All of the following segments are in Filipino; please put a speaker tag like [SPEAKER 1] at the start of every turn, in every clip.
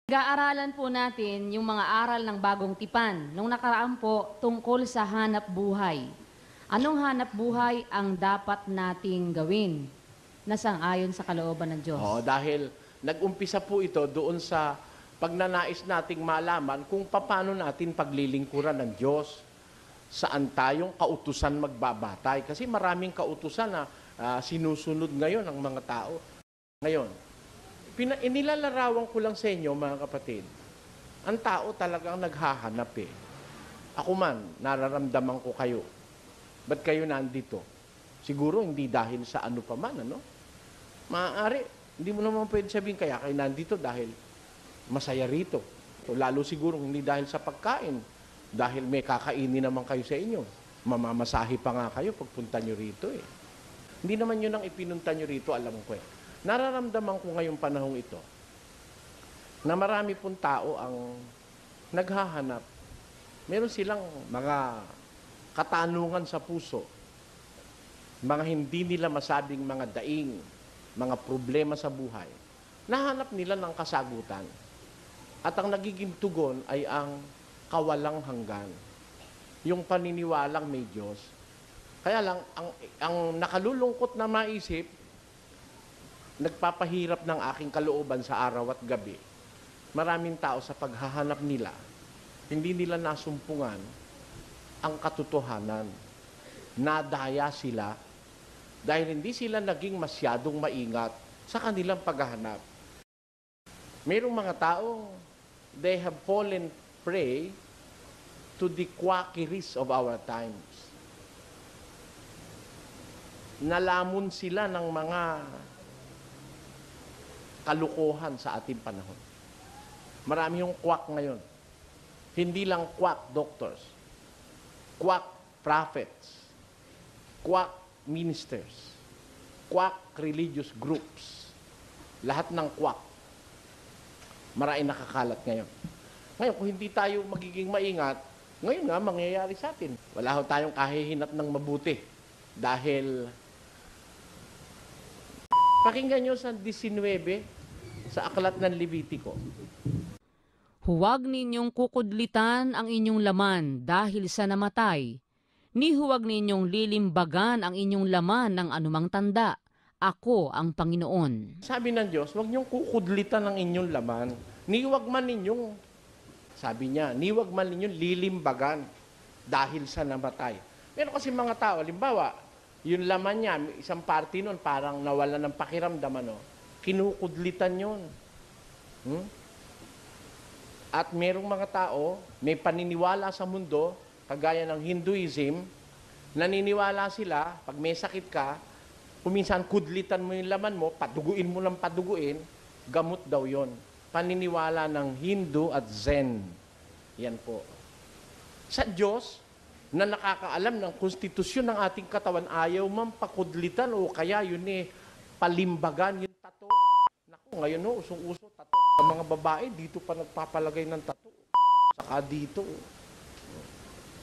[SPEAKER 1] Pag-aaralan po natin yung mga aral ng bagong tipan. Nung nakaraan po, tungkol sa hanap buhay. Anong hanap buhay ang dapat nating gawin na sang-ayon sa kalooban ng Diyos?
[SPEAKER 2] Oo, dahil nag-umpisa po ito doon sa pagnanais nating malaman kung paano natin paglilingkuran ng Diyos. Saan tayong kautusan magbabatay. Kasi maraming kautusan na sinusunod ngayon ng mga tao. Ngayon, inilalarawan ko lang sa inyo, mga kapatid, ang tao talagang naghahanap eh. Ako man, nararamdaman ko kayo. Ba't kayo nandito? Siguro hindi dahil sa ano pa man, ano? Maaari, hindi mo naman pwede sabihin kaya kayo nandito dahil masaya rito. So, lalo siguro hindi dahil sa pagkain, dahil may kakainin naman kayo sa inyo. Mamamasahi pa nga kayo pagpunta nyo rito eh. Hindi naman yun ang ipinunta nyo rito, alam ko eh. Nararamdaman ko ngayong panahong ito na marami pong tao ang naghahanap. Meron silang mga katanungan sa puso, mga hindi nila masabing mga daing, mga problema sa buhay. Nahanap nila ng kasagutan. At ang nagiging tugon ay ang kawalang hanggan. Yung paniniwalang may Diyos. Kaya lang, ang nakalulungkot na maisip, nagpapahirap ng aking kalooban sa araw at gabi. Maraming tao sa paghahanap nila, hindi nila nasumpungan ang katotohanan. Nadaya sila dahil hindi sila naging masyadong maingat sa kanilang paghahanap. Mayroong mga tao, they have fallen prey to the quackeries of our times. Nalamon sila ng mga kalukuhan sa ating panahon. Marami yung quack ngayon. Hindi lang quack doctors, quack prophets, quack ministers, quack religious groups. Lahat ng quack. Maraming nakakalat ngayon. Ngayon, kung hindi tayo magiging maingat, ngayon nga mangyayari sa atin. Wala ho tayong kahihinat ng mabuti. Dahil, pakinggan nyo sa 19, sa aklat ng Levitico.
[SPEAKER 1] Huwag ninyong kukudlitan ang inyong laman dahil sa namatay, ni huwag ninyong lilimbagan ang inyong laman ng anumang tanda. Ako ang Panginoon.
[SPEAKER 2] Sabi ng Diyos, huwag niyong kukudlitan ang inyong laman. Ni huwag man ninyong, sabi niya, ni huwag man ninyong lilimbagan dahil sa namatay. Pero kasi mga tao, halimbawa, yung laman niya, isang party nun, parang nawala ng pakiramdam, ano, kinukudlitan yun. At merong mga tao, may paniniwala sa mundo, kagaya ng Hinduism, naniniwala sila, pag may sakit ka, kuminsan kudlitan mo yung laman mo, paduguin mo lang paduguin, gamot daw yon. Paniniwala ng Hindu at Zen. Yan po. Sa Diyos, na nakakaalam ng konstitusyon ng ating katawan, ayaw man pakudlitan o kaya yun palimbagan yung tato. Naku, ngayon usong-uso tato. Sa mga babae, dito pa nagpapalagay ng tato. Saka dito.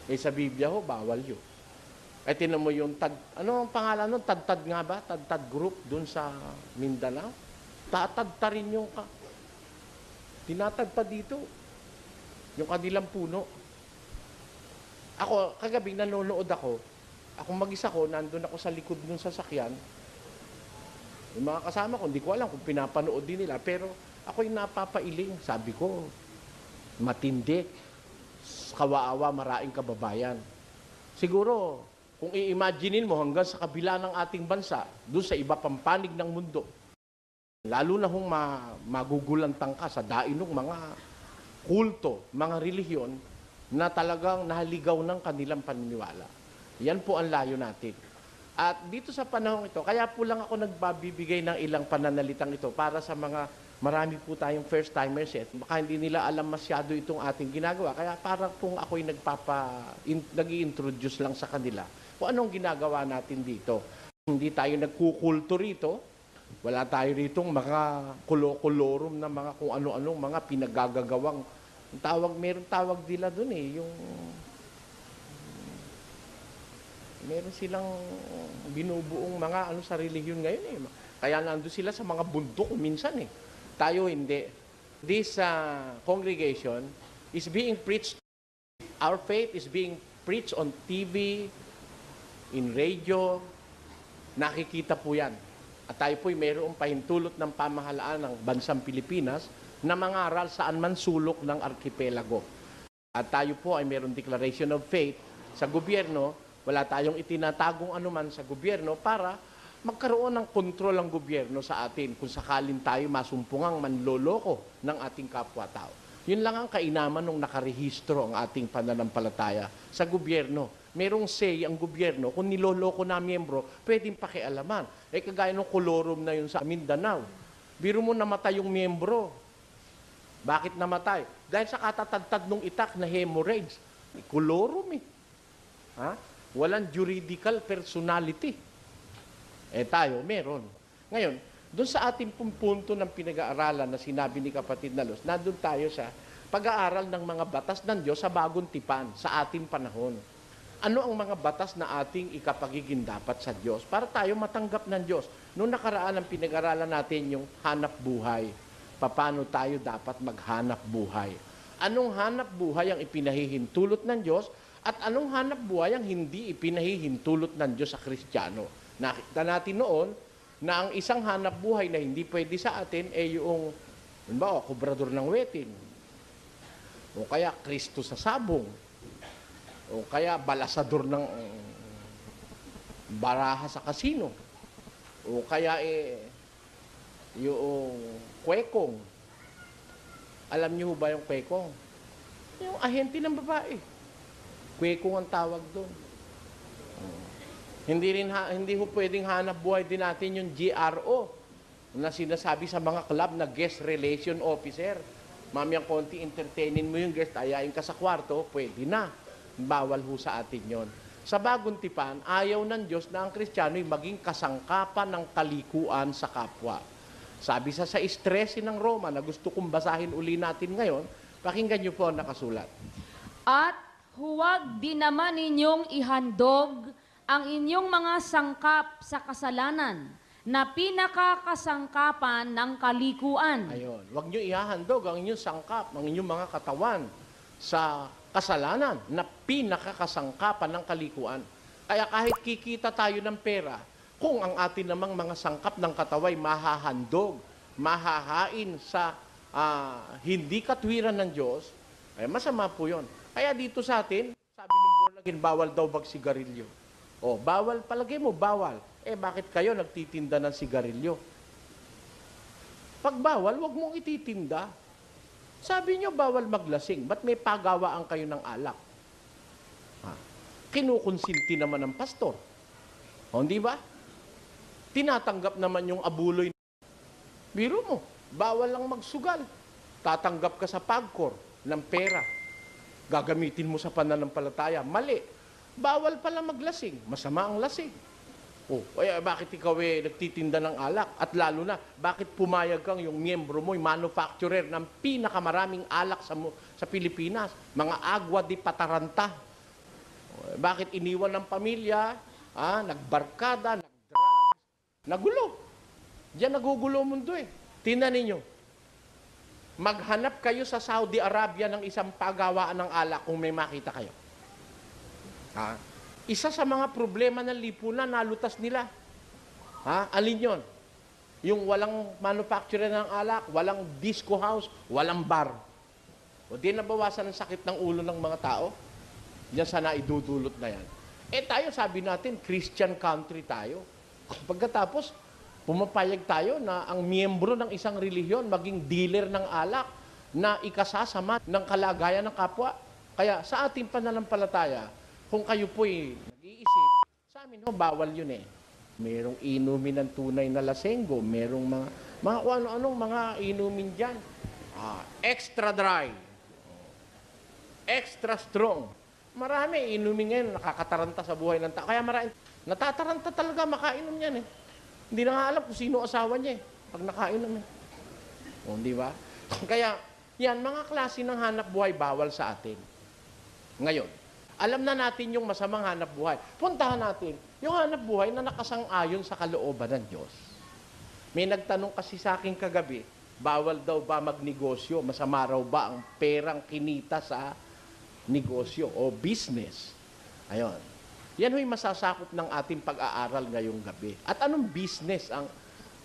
[SPEAKER 2] Sa Biblia bawal yun. Tinan mo yung ano ang pangalan nun? Tad-tad nga ba? Tad-tad group dun sa Mindanao. Tatadta rin yung tinatad pa dito. Yung kanilang puno. Ako, kagabi nanonood ako. Mag-isa ko, nandun ako sa likod ng sasakyan. Yung mga kasama ko, hindi ko alam kung pinapanood din nila. Pero ako'y napapailing. Sabi ko, matindi. Kawaawa, maraing kababayan. Siguro, kung i-imaginein mo hanggang sa kabila ng ating bansa, doon sa iba pang panig ng mundo, lalo na kung magugulantang ka sa dainong mga kulto, mga relihiyon, na talagang nahaligaw ng kanilang paniniwala. Yan po ang layo natin. At dito sa panahon ito, kaya po lang ako nagbabibigay ng ilang pananalitang ito para sa mga marami po tayong first-timers baka hindi nila alam masyado itong ating ginagawa. Kaya parang kung ako'y nag-i-introduce lang sa kanila kung anong ginagawa natin dito. Hindi tayo nagkukulto rito. Wala tayo ritong mga kulo-kulorum na mga kung ano-anong mga pinagagagawang meron tawag nila dun yung meron silang binubuong mga sa relihiyon ngayon Kaya nandun sila sa mga bundok minsan Tayo hindi. this congregation is being preached, our faith is being preached on TV, in radio, nakikita po yan. At tayo po'y mayroong pahintulot ng pamahalaan ng bansang Pilipinas na mangaral saan man sulok ng arkipelago. At tayo po ay mayroong declaration of faith sa gobyerno, wala tayong itinatagong anuman sa gobyerno para magkaroon ng kontrol ang gobyerno sa atin kung sakalin tayo masumpungang manloloko ng ating kapwa-tao. Yun lang ang kainaman nung nakarehistro ang ating pananampalataya sa gobyerno. Merong say ang gobyerno, kung niloloko na miyembro, pwedeng pakialaman. Kagaya ng kolorum na yun sa Mindanao. Biro mo namatay yung miyembro. Bakit namatay? Dahil sa katatagtad ng itak na hemorrhage. Kolorum eh. Ha? Walang juridical personality. Tayo, meron. Ngayon, doon sa ating punto ng pinag-aaralan na sinabi ni kapatid na Los, nandun tayo sa pag-aaral ng mga batas ng Diyos sa bagong tipan, sa ating panahon. Ano ang mga batas na ating ikapagiging dapat sa Diyos para tayo matanggap ng Diyos? Noong nakaraan ang pinag-aralan natin yung hanap buhay. Paano tayo dapat maghanap buhay? Anong hanap buhay ang ipinahihintulot ng Diyos at anong hanap buhay ang hindi ipinahihintulot ng Diyos sa Kristiyano? Nakita natin noon na ang isang hanap buhay na hindi pwede sa atin ay yung, kubrador ng wetin, o kaya Kristo sa sabong, o kaya balasador ng baraha sa kasino, o kaya yung kwekong. Alam niyo ba yung kwekong? Yung ahente ng babae. Kwekong ang tawag doon. Hindi ho pwedeng hanap buhay din natin yung GRO na sinasabi sa mga club na guest relation officer. Mamayang konti entertainin mo yung guest, ayayin ka sa kwarto, pwede na. Bawal ho sa atin yon. Sa bagong tipan, ayaw ng Diyos na ang Kristiyano'y maging kasangkapan ng kalikuan sa kapwa. Sabi sa 13 ng Roma na gusto kong basahin uli natin ngayon, pakinggan niyo po ang nakasulat.
[SPEAKER 1] At huwag din naman ninyong ihandog ang inyong mga sangkap sa kasalanan na pinakakasangkapan ng kalikuan.
[SPEAKER 2] Ayun. Huwag nyo ihahandog ang inyong sangkap, ang inyong mga katawan sa kasalanan na pinakakasangkapan ng kalikuan. Kaya kahit kikita tayo ng pera, kung ang atin namang mga sangkap ng kataway mahahandog, mahahain sa hindi katwiran ng Diyos, ay masama po yun. Kaya dito sa atin, sabi ng born again, bawal daw magsigarilyo. O, bawal, palagay mo, bawal. Bakit kayo nagtitinda ng sigarilyo? Pag bawal, wag mong ititinda. Sabi nyo, bawal maglasing. Ba't may pagawaan kayo ng alak? Kinukonsinti naman ng pastor. O, di ba? Tinatanggap naman yung abuloy. Biro mo, bawal lang magsugal. Tatanggap ka sa pagkor ng pera. Gagamitin mo sa pananampalataya. Mali. Bawal pala maglasing. Masama ang lasing. Bakit ikaw nagtitinda ng alak? At lalo na, bakit pumayag kang yung miyembro mo, yung manufacturer ng pinakamaraming alak sa Pilipinas? Mga agwa di pataranta. Bakit iniwan ng pamilya? Nagbarkada, nagdrugs, nagulo. Diyan nagugulo mundo Tingnan ninyo. Maghanap kayo sa Saudi Arabia ng isang pagawaan ng alak kung may makita kayo. Isa sa mga problema ng lipunan, nalutas nila. Alin yon? Yung walang manufacturer ng alak, walang disco house, walang bar. O di nabawasan ang sakit ng ulo ng mga tao? Diyan sana idudulot na yan. Tayo, sabi natin, Christian country tayo. Pagkatapos, pumapayag tayo na ang miyembro ng isang relihiyon maging dealer ng alak na ikasasama ng kalagayan ng kapwa. Kaya sa ating pananampalataya, kung kayo po'y nag-iisip, sa amin bawal yun Merong inumin ng tunay na lasenggo, merong mga kung ano-anong mga inumin dyan. Extra dry, extra strong. Marami inumin ngayon, nakakataranta sa buhay ng tao. Kaya marami, natataranta talaga, makainom yan Hindi na nga alam kung sino asawa niya pag nakainom di ba? Kaya, yan, mga klase ng hanap buhay bawal sa atin. Ngayon, alam na natin yung masamang hanap buhay. Puntahan natin yung hanap buhay na nakasang-ayon sa kalooban ng Diyos. May nagtanong kasi sa akin kagabi, Bawal daw ba magnegosyo? Masama raw ba ang perang kinita sa negosyo o business? Ayon. Yan ho'y masasakop ng ating pag-aaral ngayong gabi. At anong business ang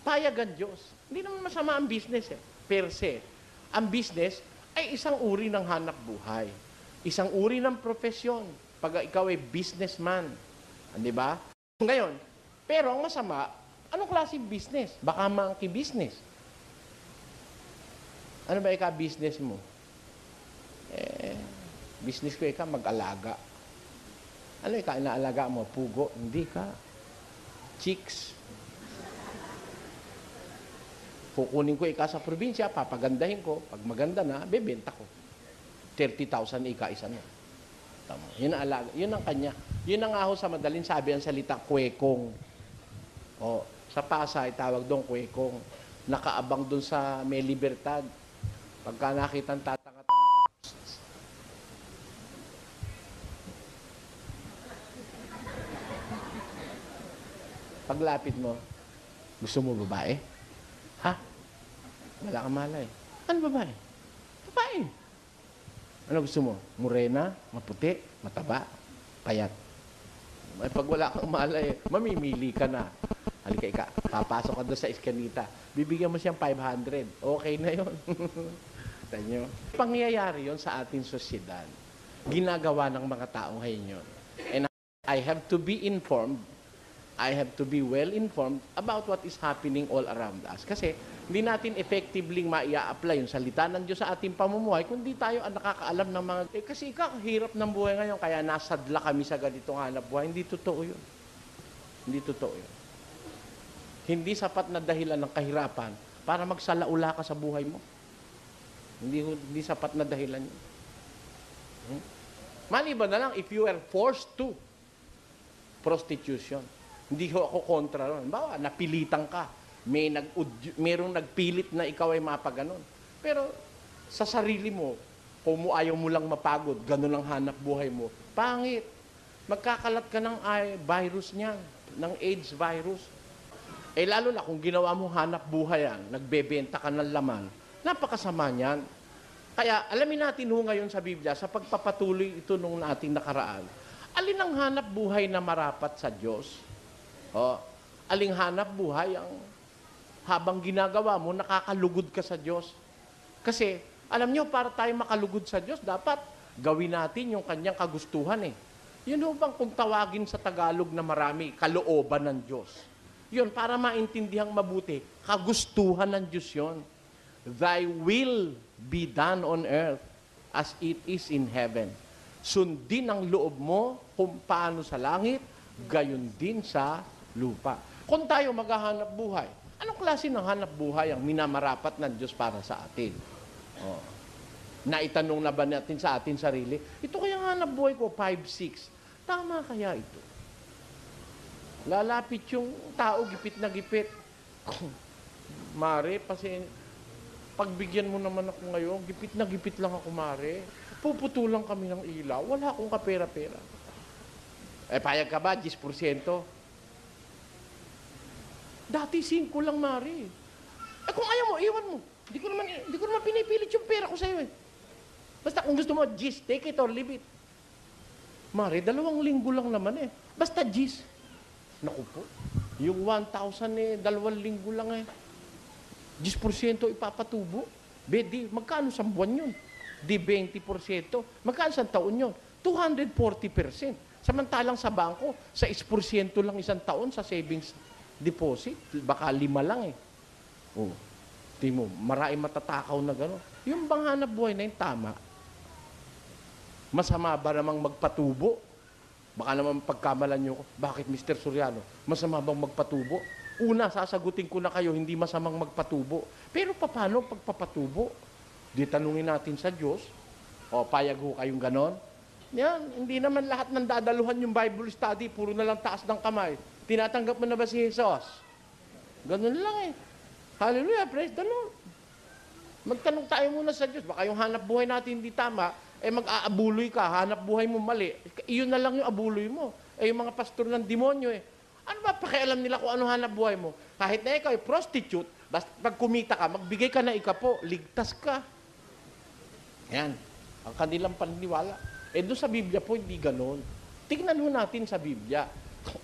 [SPEAKER 2] payagan Diyos? Hindi naman masama ang business per se. Ang business ay isang uri ng hanap buhay. Isang uri ng profesyon. Pag ikaw ay businessman. Di ba? Ngayon, pero ang masama, anong klaseng business? Baka monkey business. Ano ba business mo? Business ko mag-alaga. Ano inaalaga mo? Pugo? Hindi ka. Chicks. Kukunin ko sa probinsya, papagandahin ko. Pag maganda na, bebenta ko. 30,000 isa na. Tama. Yun ang alaga. Yun ang kanya. Yun ang aho sa madaling sabi ang salita, kwekong. O, sa Pasay, tawag doon kwekong. Nakaabang doon sa may libertad. Pagka nakita ang tatanga-tanga ka, paglapit mo, gusto mo babae? Ha? Wala kang malay. Ano babae? Babae. Ano gusto mo? Morena, maputi, mataba, payat. Ay, pag wala kang malay, mamimili ka na. Halika, papasok ka doon sa iskanita. Bibigyan mo siyang 500. Okay na yun. Tanyo. Pangyayari yon sa ating sosyedad. Ginagawa ng mga tao ngayon yun. And I have to be informed. I have to be well informed about what is happening all around us. Kasi hindi natin effectively maia-apply yung salita ng Diyos sa ating pamumuhay kung di tayo ang nakakaalam ng mga... kasi hirap ng buhay ngayon, kaya nasadla kami sa ganitong hanap buhay. Hindi totoo yun. Hindi totoo yun. Hindi sapat na dahilan ng kahirapan para magsalaula ka sa buhay mo. Hindi sapat na dahilan yun. Maliban na lang if you are forced to prostitution. Hindi ko ako kontra ron. Bawa, napilitan ka. Mayroong nagpilit na ikaw ay mapaganon. Pero sa sarili mo, kung ayaw mo lang mapagod, ganun ang hanap buhay mo, pangit. Magkakalat ka ng virus niyan, ng AIDS virus. Lalo na kung ginawa mo hanap buhay yan, nagbebenta ka ng laman, napakasama niyan. Kaya alamin natin ngayon sa Biblia, sa pagpapatuloy ito nung ating nakaraan, alin ang hanap buhay na marapat sa Diyos? Aling hanap buhay ang habang ginagawa mo, nakakalugod ka sa Diyos. Kasi, alam nyo, para tayo makalugod sa Diyos, dapat gawin natin yung kanyang kagustuhan Yun bang kung tawagin sa Tagalog na marami, kalooban ng Diyos. Yun, para maintindihang mabuti, kagustuhan ng Diyos yun. Thy will be done on earth as it is in heaven. Sundin ang loob mo kung paano sa langit, gayon din sa lupa. Kung tayo maghahanap buhay, anong klase ng hanap buhay ang minamarapat ng Diyos para sa atin? Naitanong na ba natin sa atin sarili, ito kaya hanap buhay ko, 5-6. Tama kaya ito? Lalapit yung tao, gipit na gipit. Mare, pagbigyan mo naman ako ngayon, gipit na gipit lang ako, Mare. Puputulan kami ng ilaw, wala akong kapera-pera. Payag ka ba, 10%? Dati 5 lang, Mare. Kung ayaw mo, iwan mo. Hindi ko naman pinipilit yung pera ko sa'yo Basta kung gusto mo, Gis, take it or leave it. Mare, 2 linggo lang naman Basta Gis. Naku po, yung 1,000 2 linggo lang 10% ipapatubo. Di, magkano sa buwan yun? Di 20%. Magkano sa taon yun? 240%. Samantalang sa bangko, sa 6% lang isang taon sa savings deposit. Baka 5 lang Timo, maraming matatakaw na gano'n. Yung bang hanap buhay na yun, tama. Masama ba namang magpatubo? Baka naman pagkamalan nyo ko, bakit Mr. Soriano, masama bang magpatubo? Una, sasagutin ko na kayo, hindi masamang magpatubo. Pero paano pagpapatubo? Di tanungin natin sa Diyos, payag ho kayong ganon? Yan, hindi naman lahat ng dadaluhan yung Bible study, puro na lang taas ng kamay. Tinatanggap mo na ba si Jesus? Ganun lang Hallelujah, praise the Lord. Magtanong tayo muna sa Diyos. Baka yung hanap buhay natin hindi tama, mag-aabuloy ka, hanap buhay mo mali. Iyon na lang yung abuloy mo. Yung mga pastor ng demonyo Ano ba pakialam nila kung ano hanap buhay mo? Kahit na ikaw ay prostitute, Basta pag kumita ka, magbigay ka na ikapo, ligtas ka. Yan. Ang kanilang paniniwala. Doon sa Biblia po, hindi ganon. Tingnan ho natin sa Biblia.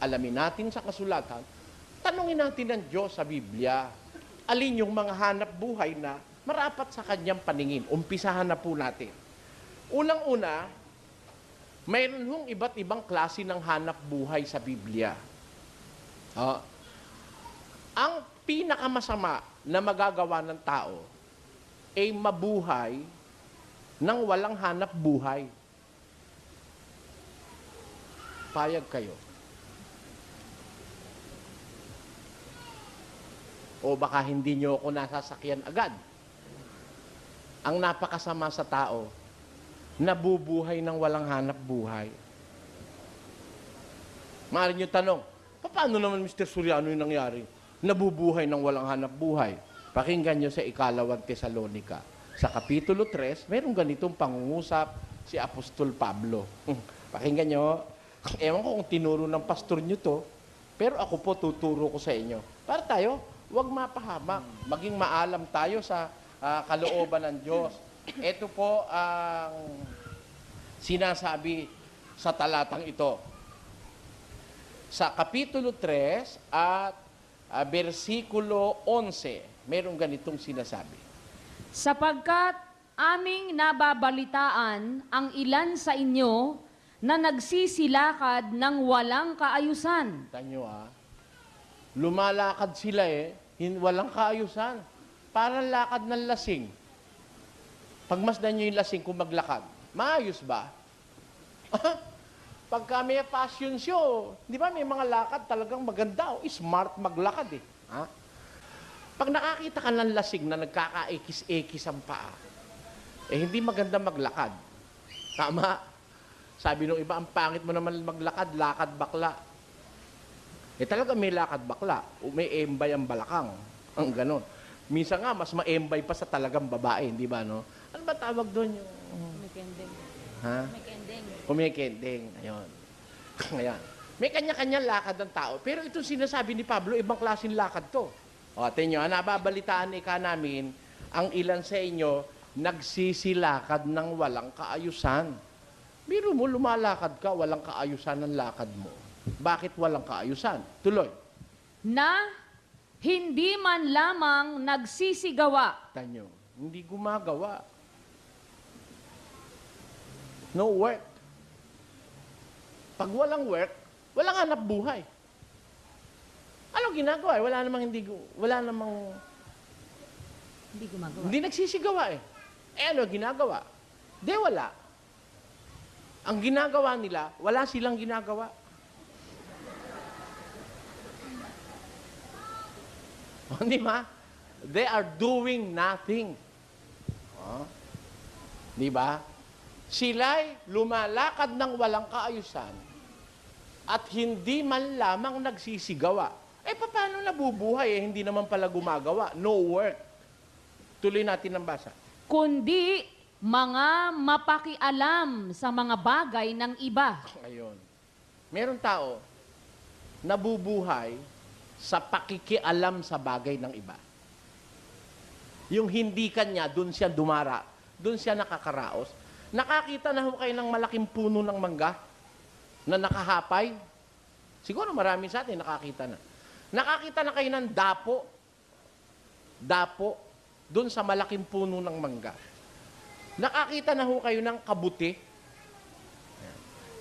[SPEAKER 2] Alamin natin sa kasulatan. Tanungin natin ang Diyos sa Biblia. Alin yung mga hanap buhay na marapat sa kanyang paningin. Umpisahan na po natin. Unang-una, mayroon hong iba't ibang klase ng hanap buhay sa Biblia. Ang pinakamasama na magagawa ng tao ay mabuhay nang walang hanap buhay. Payag kayo. O baka hindi nyo ako nasasakyan agad. Ang napakasama sa tao, nabubuhay ng walang hanap buhay. Maaari nyo tanong, paano naman Mr. Soriano yung nangyari? Nabubuhay ng walang hanap buhay. Pakinggan nyo sa 2 Tesalonica. Sa Kapitulo 3, mayroong ganitong pangungusap si Apostol Pablo. Pakinggan nyo. Ewan ko kung tinuro ng pastor nyo to, pero ako po tuturo ko sa inyo. Para tayo, huwag mapahamak. Maging maalam tayo sa kalooban ng Diyos. Ito po ang sinasabi sa talatang ito. Sa Kapitulo 3 at versikulo 11, mayroong ganitong sinasabi.
[SPEAKER 1] Sapagkat aming nababalitaan ang ilan sa inyo na nagsisilakad ng walang kaayusan.
[SPEAKER 2] Tanyo lumalakad sila walang kaayusan. Parang lakad ng lasing. Pagmasdan nyo yung lasing kung maglakad, maayos ba? Pagka may fashion show, di ba may mga lakad talagang maganda, smart maglakad Pag nakakita ka ng lasing na nagkakaekis-ekis ang paa, hindi maganda maglakad. Tama? Sabi nung iba, ang pangit mo naman maglakad, lakad bakla. Talaga may lakad bakla, may embay ang balakang. Ang ganon. Minsan nga, mas maembay pa sa talagang babae, di ba, no? Ano ba tawag doon yung...
[SPEAKER 1] Kumikending.
[SPEAKER 2] Ha?
[SPEAKER 1] Kumikending.
[SPEAKER 2] Kumikending. Ayun. Ayan. May kanya-kanya lakad ng tao. Pero itong sinasabi ni Pablo, ibang klaseng lakad to. O, tingnan nyo, nababalitaan namin, ang ilan sa inyo, nagsisilakad ng walang kaayusan. Biro mo, lumalakad ka, walang kaayusan ang lakad mo. Bakit walang kaayusan? Tuloy.
[SPEAKER 1] Na hindi man lamang nagsisigawa.
[SPEAKER 2] Tanyo, hindi gumagawa. No work. Pag walang work, walang hanap buhay. Ano ginagawa? Wala namang
[SPEAKER 1] Hindi gumagawa.
[SPEAKER 2] hindi nagsisigawa ano ginagawa? Wala. Ang ginagawa nila, wala silang ginagawa. Di ba? They are doing nothing. Di ba? Sila'y lumalakad ng walang kaayusan at hindi man lamang nagsisigawa. Paano nabubuhay? Hindi naman pala gumagawa. No work. Tuloy natin ang basa.
[SPEAKER 1] Kundi mga mapakialam sa mga bagay ng iba.
[SPEAKER 2] Ayun. Meron tao nabubuhay sa pakikialam sa bagay ng iba. Yung hindi kanya, doon siya dumara. Doon siya nakakaraos. Nakakita na ho kayo ng malaking puno ng mangga na nakahapay? Siguro marami sa atin nakakita na. Nakakita na kayo ng dapo. Dapo. Doon sa malaking puno ng mangga. Nakakita na ho kayo ng kabuti.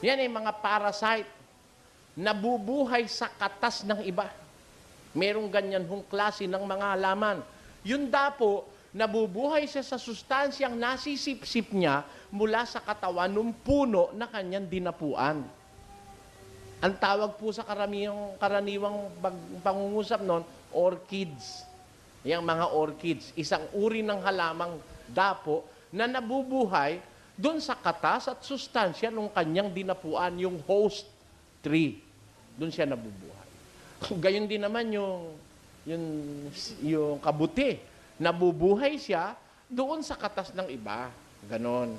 [SPEAKER 2] Yan ay mga parasite. Nabubuhay sa katas ng iba. Merong ganyan hong klase ng mga halaman. Yung dapo, nabubuhay siya sa sustansyang nasisip-sip niya mula sa katawan ng puno na kanyang dinapuan. Ang tawag po sa karaniwang pangungusap noon, orchids. Yang mga orchids, isang uri ng halamang dapo na nabubuhay doon sa katas at sustansya ng kanyang dinapuan, yung host tree. Doon siya nabubuhay. Gayon din naman yung kabuti. Nabubuhay siya doon sa katas ng iba. Ganon.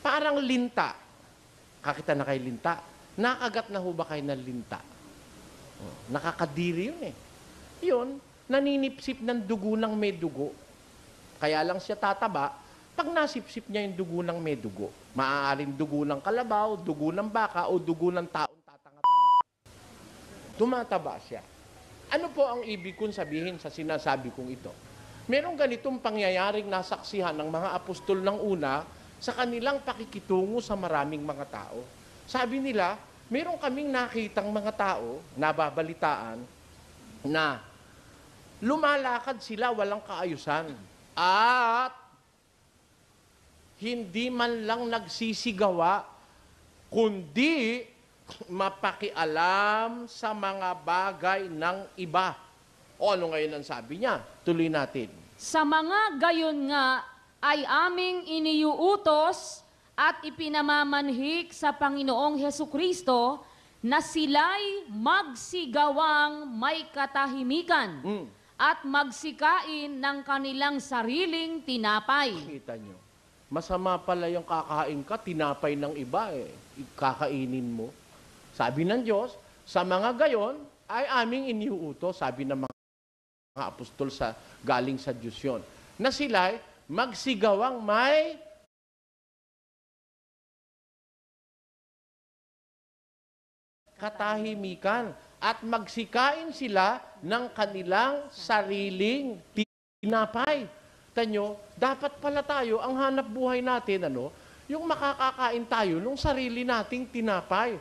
[SPEAKER 2] Parang linta. Kakita na kay linta. Nakagat na ho ba kayo ng linta? Nakakadiri yun Yun, naninipsip ng dugo ng may dugo. Kaya lang siya tataba pag nasipsip niya yung dugo ng may dugo. Maaaring dugo ng kalabaw, dugo ng baka, o dugo ng taong tatanga-tanga. Tumataba siya. Ano po ang ibig kong sabihin sa sinasabi kong ito? Merong ganitong pangyayaring nasaksihan ng mga apostol ng una sa kanilang pakikitungo sa maraming mga tao. Sabi nila, meron kaming nakitang mga tao, nababalitaan, na lumalakad sila walang kaayusan. At hindi man lang nagsisigawa, kundi mapakialam sa mga bagay ng iba. O ano ngayon ang sabi niya? Tuloy natin.
[SPEAKER 1] Sa mga gayon nga ay aming iniuutos at ipinamamanhik sa Panginoong Hesukristo na sila'y magsigawang may katahimikan at magsikain ng kanilang sariling tinapay.
[SPEAKER 2] Kita nyo, masama pala yung kakain ka, tinapay ng iba kakainin mo. Sabi ng Diyos, sa mga gayon ay aming iniuutos, sabi ng mga apostol galing sa Diyos yun, na sila'y magsigawang may katahimikan at magsikain sila ng kanilang sariling tinapay. Tanyo, dapat pala tayo, ang hanap buhay natin, yung makakakain tayo ng sarili nating tinapay.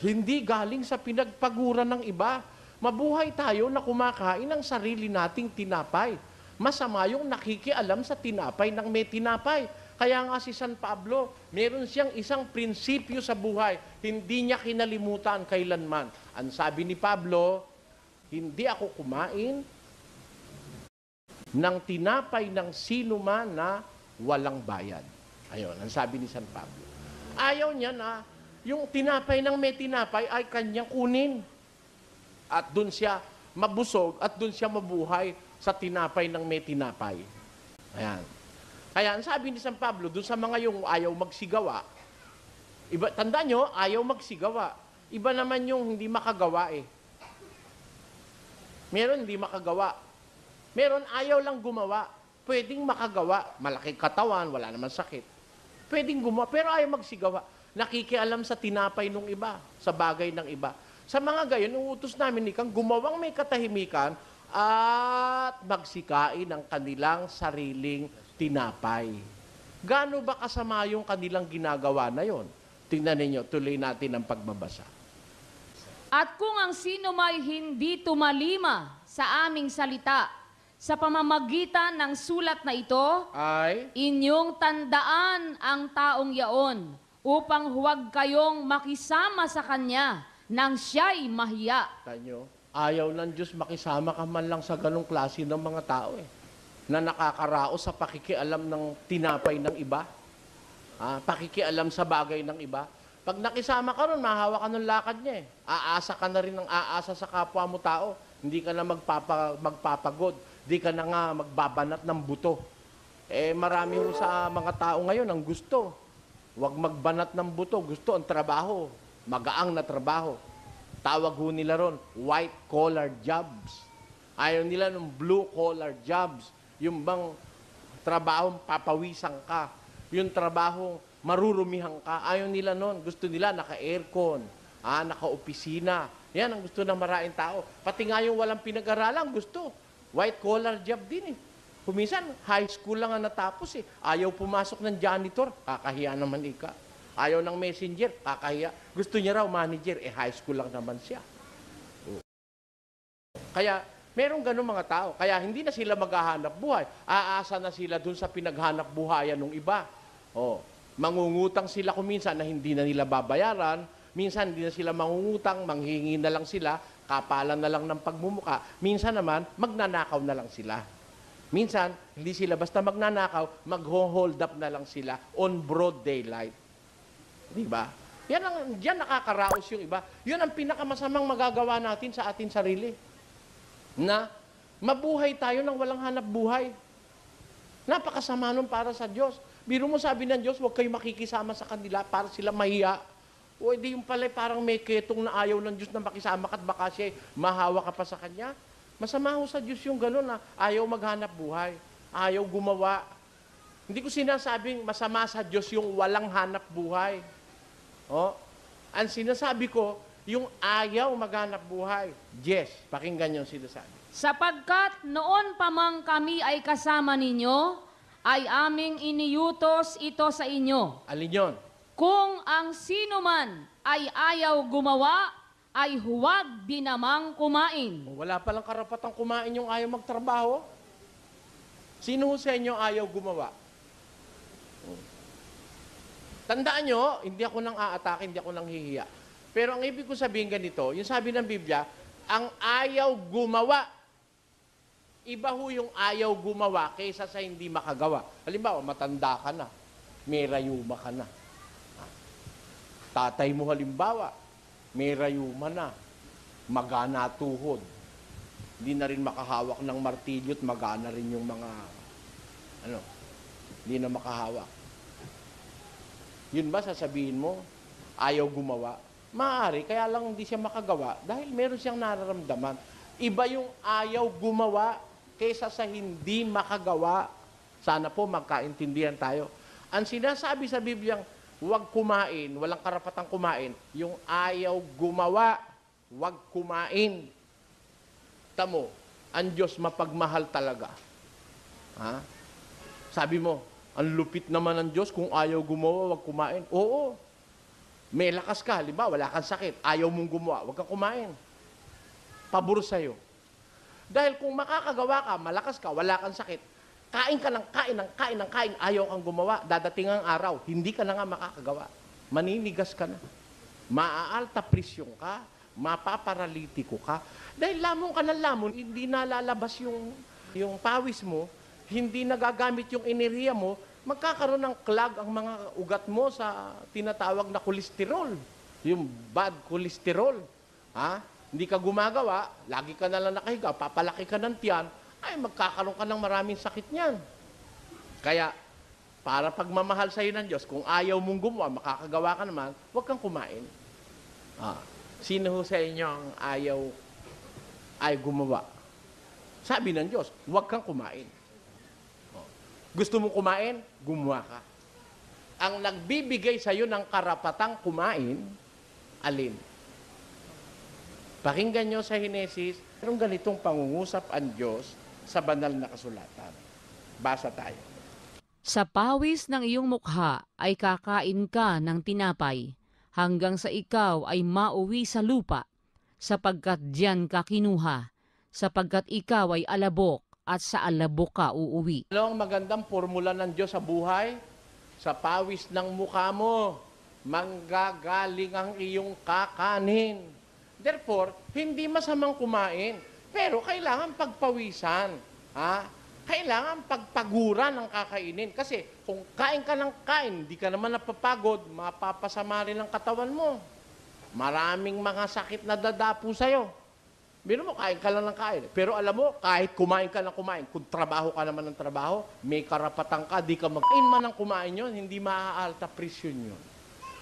[SPEAKER 2] Hindi galing sa pinagpaguran ng iba. Mabuhay tayo na kumakain ng sarili nating tinapay. Masama yung nakikialam sa tinapay ng may tinapay. Kaya nga si San Pablo, meron siyang isang prinsipyo sa buhay. Hindi niya kinalimutan kailanman. Ang sabi ni Pablo, hindi ako kumain ng tinapay ng sino man na walang bayad. Ayun, ang sabi ni San Pablo. Ayaw niya na yung tinapay ng may tinapay ay kanyang kunin. At dun siya mabusog at dun siya mabuhay sa tinapay ng may tinapay. Ayan. Kaya ang sabi ni San Pablo, doon sa mga yung ayaw magsigawa, iba, tandaan nyo, ayaw magsigawa. Iba naman yung hindi makagawa Meron hindi makagawa. Meron ayaw lang gumawa. Pwedeng makagawa. Malaking katawan, wala naman sakit. Pwedeng gumawa, pero ayaw magsigawa. Nakikialam sa tinapay ng iba, sa bagay ng iba. Sa mga gayon, uutos namin ikang gumawang may katahimikan at magsikain ang kanilang sariling tinapay. Gaano ba kasama yung kanilang ginagawa na yon? Tingnan ninyo, tuloy natin ang pagbabasa.
[SPEAKER 1] At kung ang sino may hindi tumalima sa aming salita, sa pamamagitan ng sulat na ito,
[SPEAKER 2] Ay,
[SPEAKER 1] inyong tandaan ang taong yaon, upang huwag kayong makisama sa kanya nang siya'y mahiya.
[SPEAKER 2] tanyo, ayaw ng Diyos makisama ka man lang sa ganong klase ng mga tao na nakakaraos sa pakikialam ng tinapay ng iba. Pakikialam sa bagay ng iba. Pag nakisama ka ron, mahawa ka ng lakad niya Aasa ka na rin ng aasa sa kapwa mo tao. Hindi ka na magpapagod. Hindi ka na nga magbabanat ng buto. Marami ho sa mga tao ngayon ang gusto. Huwag magbanat ng buto. Gusto ang trabaho. Magaang na trabaho. Tawag ho nila ron, white-collar jobs. Ayaw nila ng blue-collar jobs. Yung bang trabahong papawisan ka. Yung trabahong marurumihan ka. Ayaw nila nun. Gusto nila naka-aircon, naka-opisina. Yan ang gusto ng maraming tao. Pati nga yung walang pinag-aralan, gusto. White-collar job din Kuminsan, high school lang ang natapos Ayaw pumasok ng janitor, kakahiya naman ika. Ayaw ng messenger, kakahiya. Gusto niya raw manager, high school lang naman siya. Kaya, merong ganun mga tao. Kaya hindi na sila maghahanap buhay. Aasa na sila dun sa pinaghanap buhayan ng iba. Mangungutang sila kuminsan na hindi na nila babayaran. Minsan hindi na sila mangungutang, manghingi na lang sila, kapalan na lang ng pagmumuka. Minsan naman, magnanakaw na lang sila. Minsan, hindi sila basta magnanakaw, mag-hold up na lang sila on broad daylight. Di ba? Diyan nakakaraos yung iba. Yun ang pinakamasamang magagawa natin sa ating sarili. Na mabuhay tayo ng walang hanap buhay. Napakasama nun para sa Diyos. Biro mo sabi ng Diyos, huwag kayo makikisama sa kanila para sila mahiya. O di yung pala parang may ketong na ayaw ng Diyos na makisama ka at baka siya mahawa ka pa sa Kanya. Masama ho sa Diyos yung gano'n na ayaw maghanap buhay, ayaw gumawa. Hindi ko sinasabing masama sa Diyos yung walang hanap buhay. Oh, ang sinasabi ko, yung ayaw maghanap buhay. Yes, pakinggan yung sinasabi.
[SPEAKER 1] Sapagkat noon pa mang kami ay kasama ninyo, ay aming iniutos ito sa inyo.
[SPEAKER 2] Alin yun?
[SPEAKER 1] Kung ang sino man ay ayaw gumawa, ay huwag dinamang kumain.
[SPEAKER 2] Wala palang karapatang kumain yung ayaw magtrabaho. Sino ho sa inyo ayaw gumawa? Tandaan nyo, hindi ako nang aatake, hindi ako nang hihiya. Pero ang ibig ko sabihin ganito, yung sabi ng Biblia, ang ayaw gumawa, iba ho yung ayaw gumawa kaysa sa hindi makagawa. Halimbawa, matanda ka na, may rayuma ka na. Tatay mo halimbawa, may rayuma na, magana tuhod. Hindi na rin makahawak ng martilyo at magana rin yung mga, hindi na makahawak. Yun ba sasabihin mo, ayaw gumawa? Maaari, kaya lang hindi siya makagawa dahil meron siyang nararamdaman. Iba yung ayaw gumawa kaysa sa hindi makagawa. Sana po magkaintindihan tayo. Ang sinasabi sa Bibliang, huwag kumain, walang karapatang kumain, yung ayaw gumawa, huwag kumain. Tamo, ang Diyos mapagmahal talaga. Ha? Sabi mo, ang lupit naman ng Diyos kung ayaw gumawa, huwag kumain. Oo. May lakas ka, halimbawa, wala kang sakit, ayaw mong gumawa, huwag kang kumain. Pabor sa'yo. Dahil kung makakagawa ka, malakas ka, wala kang sakit, kain ka ng kain, ng kain, ng kain, ayaw kang gumawa, dadating ang araw, hindi ka na nga makakagawa. Maninigas ka na. Maaalta presyon ka, mapaparalitiko ka. Dahil lamon ka ng lamon, hindi nalalabas yung pawis mo, hindi nagagamit yung enerhiya mo, magkakaroon ng clog ang mga ugat mo sa tinatawag na kolesterol. Yung bad cholesterol. Ha? Hindi ka gumagawa, lagi ka na lang nakahiga, papalaki ka ng tiyan, ay magkakaroon ka ng maraming sakit niyan. Kaya, para pagmamahal sa'yo ng Diyos, kung ayaw mong gumawa, makakagawa ka naman, huwag kang kumain. Sino ho sa inyo ang ay gumawa? Sabi ng Diyos, huwag kang kumain. Gusto mo kumain? Gumawa ka. Ang nagbibigay sa iyo ng karapatang kumain, alin? Pakinggan nyo sa Henesis, mayroong ganitong pangungusap ang Diyos sa banal na kasulatan. Basa tayo.
[SPEAKER 1] Sa pawis ng iyong mukha ay kakain ka ng tinapay, hanggang sa ikaw ay mauwi sa lupa, sapagkat diyan ka kinuha, sapagkat ikaw ay alabok, at sa alabok ka uuwi.
[SPEAKER 2] Ano ang magandang formula ng Diyos sa buhay? Sa pawis ng mukha mo, manggagaling ang iyong kakanin. Therefore, hindi masamang kumain, pero kailangan pagpawisan. Ha? Kailangan pagpaguran ang kakainin. Kasi kung kain ka ng kain, di ka naman napapagod, mapapasama rin ang katawan mo. Maraming mga sakit na dadapo sa'yo. Biro mo, kain ka lang ng kain. Pero alam mo, kahit kumain ka ng kumain, kung trabaho ka naman ng trabaho, may karapatan ka, di ka mag-kain man ng kumain yun, hindi maaalta presyon yun.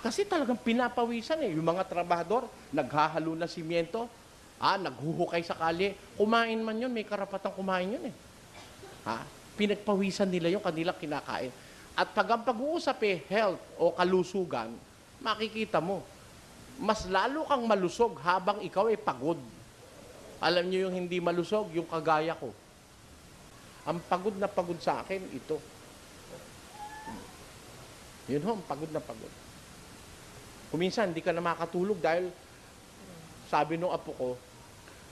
[SPEAKER 2] Kasi talagang pinapawisan eh. Yung mga trabahador, naghahalo na simyento, naghuhukay sa kalye, kumain man yun, may karapatang kumain yun eh. Pinagpawisan nila yung kanilang kinakain. At pag ang pag-uusap health o kalusugan, makikita mo, mas lalo kang malusog habang ikaw ay pagod. Alam niyo yung hindi malusog, yung kagaya ko. Ang pagod na pagod sa akin, ito. Yun ho, pagod na pagod. Kuminsan, hindi ka na makatulog dahil sabi nung apo ko,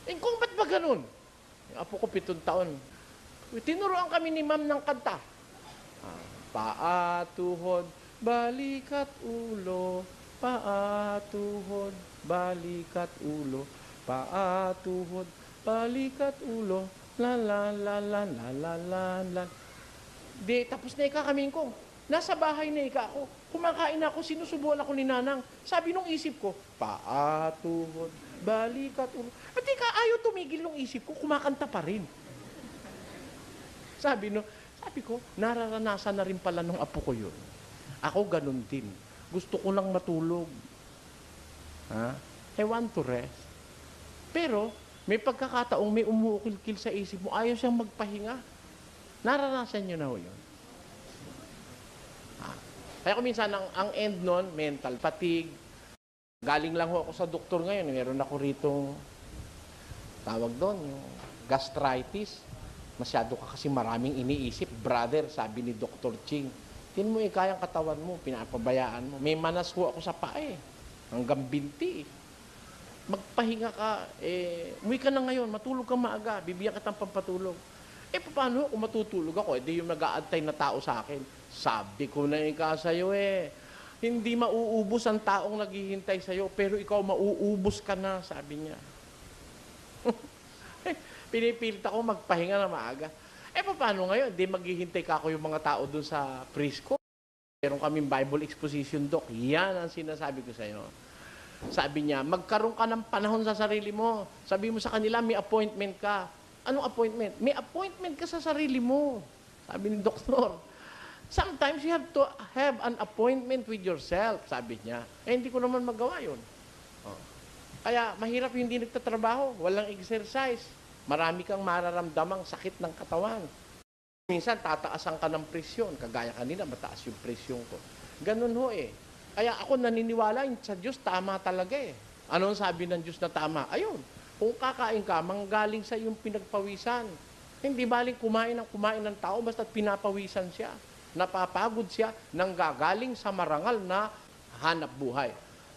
[SPEAKER 2] kung ba't ba ganun? Yung apo ko 7 taon. Tinuruan kami ni ma'am ng kanta. Paa, tuhod, balikat ulo. Paa, tuhod, balikat ulo. Paa, tuhod, balikat ulo. La la la la la la la la. Di, tapos na kami ko. Nasa bahay na ako. Kumakain ako, sinusubuan ako ni Nanang. Sabi nung isip ko, paa, tuhod, balikat ulo. At ayaw tumigil nung isip ko, kumakanta pa rin. Sabi ko, nararanasan na rin pala nung apo ko yun. Ako ganun din. Gusto ko lang matulog. I want to rest. Pero, May pagkakataong may umuukil-kil sa isip mo, ayaw siyang magpahinga. Naranasan nyo na ho yun. Kaya kung minsan, ang end nun, mental fatigue. Galing lang ho ako sa doktor ngayon. Meron ako ritong, tawag doon, yung gastritis. Masyado ka kasi maraming iniisip. Brother, sabi ni Dr. Ching, tin mo kayang katawan mo, pinapabayaan mo. May manas ho ako sa paa eh. Hanggang binti eh. Magpahinga ka, umuwi ka na ngayon, matulog ka maaga, bibigyan ka ng pampatulog. Paano kung matutulog ako? Di yung nag-aantay na tao sa akin. Sabi ko na sa'yo hindi mauubos ang taong naghihintay sa'yo, pero ikaw mauubos ka na, sabi niya. Pinipilit ako magpahinga na maaga. Paano ngayon? Di maghihintay ka ako yung mga tao dun sa Prisco. Meron kaming Bible Exposition Doc. Yan ang sinasabi ko sa'yo. Sabi niya, magkaroon ka ng panahon sa sarili mo. Sabi mo sa kanila, may appointment ka. Anong appointment? May appointment ka sa sarili mo. Sabi ni doktor. Sometimes you have to have an appointment with yourself, sabi niya. Hindi ko naman magawa yun. Kaya mahirap yung hindi nagtatrabaho. Walang exercise. Marami kang mararamdamang sakit ng katawan. Minsan, tataasan ka ng presyon. Kagaya kanina, mataas yung presyon ko. Ganun ho Kaya ako naniniwala sa Diyos, tama talaga Anong sabi ng Diyos na tama? Ayun, kung kakain ka, manggaling sa iyong pinagpawisan. Hindi baling kumain ng tao, basta't pinapawisan siya. Napapagod siya nang gagaling sa marangal na hanap buhay.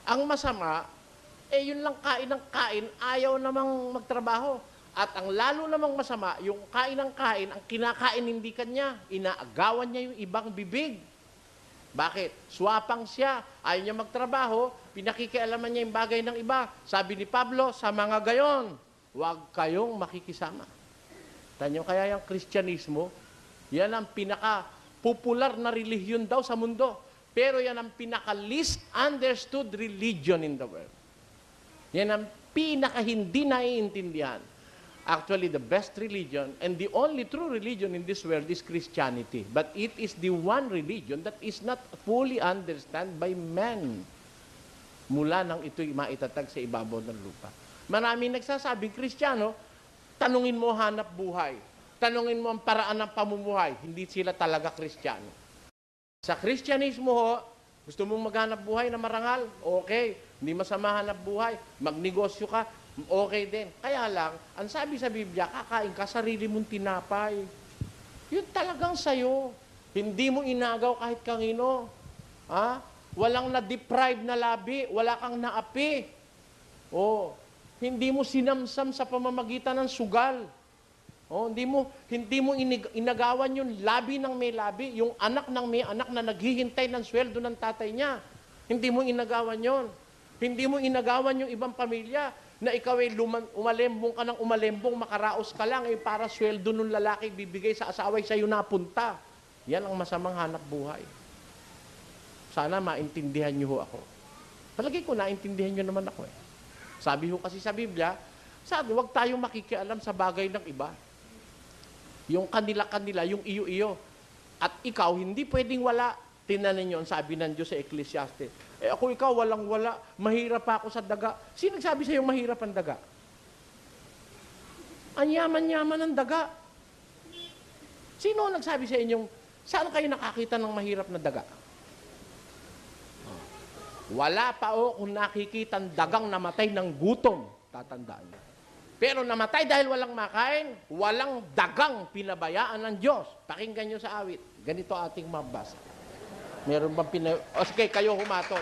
[SPEAKER 2] Ang masama, yun lang kain ng kain, ayaw namang magtrabaho. At ang lalo namang masama, yung kain ng kain, ang kinakain hindi kanya, inaagawan niya yung ibang bibig. Bakit? Swapang siya, ayaw niya magtrabaho, pinakikialaman niya yung bagay ng iba. Sabi ni Pablo, sa mga gayon, huwag kayong makikisama. Tanyo kaya yung Kristyanismo, yan ang pinaka-popular na relihiyon daw sa mundo. Pero yan ang pinaka-least understood religion in the world. Yan ang pinaka-hindi naiintindihan. Actually, the best religion and the only true religion in this world is Christianity. But it is the one religion that is not fully understood by men. Mula nang ito'y maitatag sa ibabaw ng lupa. Maraming nagsasabing Kristiyano, tanungin mo hanap buhay. Tanungin mo ang paraan ng pamumuhay. Hindi sila talaga Kristiyano. Sa Kristyanismo gusto mong maghanap buhay na marangal? Okay. Hindi masama hanap buhay. Magnegosyo ka? Okay din. Kaya lang, ang sabi sa Biblia, kakain ka, sarili mong tinapay. Yun talagang sayo. Hindi mo inagaw kahit kanino. Walang na-deprive na labi. Wala kang naapi. Hindi mo sinamsam sa pamamagitan ng sugal. Hindi mo inagawan yung labi ng may labi, yung anak ng may anak na naghihintay ng sweldo ng tatay niya. Hindi mo inagawan yon. Hindi mo inagawan yung ibang pamilya na ikaw ay umalembong ka ng umalembong, makaraos ka lang, para sweldo ng lalaki bibigay sa asawa sa'yo napunta. Yan ang masamang hanap buhay. Sana maintindihan niyo ako. Palagi ko naintindihan niyo naman ako Sabi kasi sa Biblia, sabi, huwag tayong makikialam sa bagay ng iba. Yung kanila-kanila, yung iyo-iyo. At ikaw, hindi pwedeng wala. Tinanin yun, sabi ng Diyos sa Ecclesiastes. Ako ikaw, walang-wala. Mahirap pa ako sa daga. Sino nagsabi sa iyo mahirap ang daga? Ang yaman-yaman ng daga. Sino nagsabi sa inyong, saan kayo nakakita ng mahirap na daga? Wala pa kung nakikita ang dagang namatay ng gutom. Tatandaan niyo. Pero namatay dahil walang makain, walang dagang pinabayaan ng Diyos. Pakinggan niyo sa awit. Ganito ating mabasa. Meron bang sige, kayo humatol.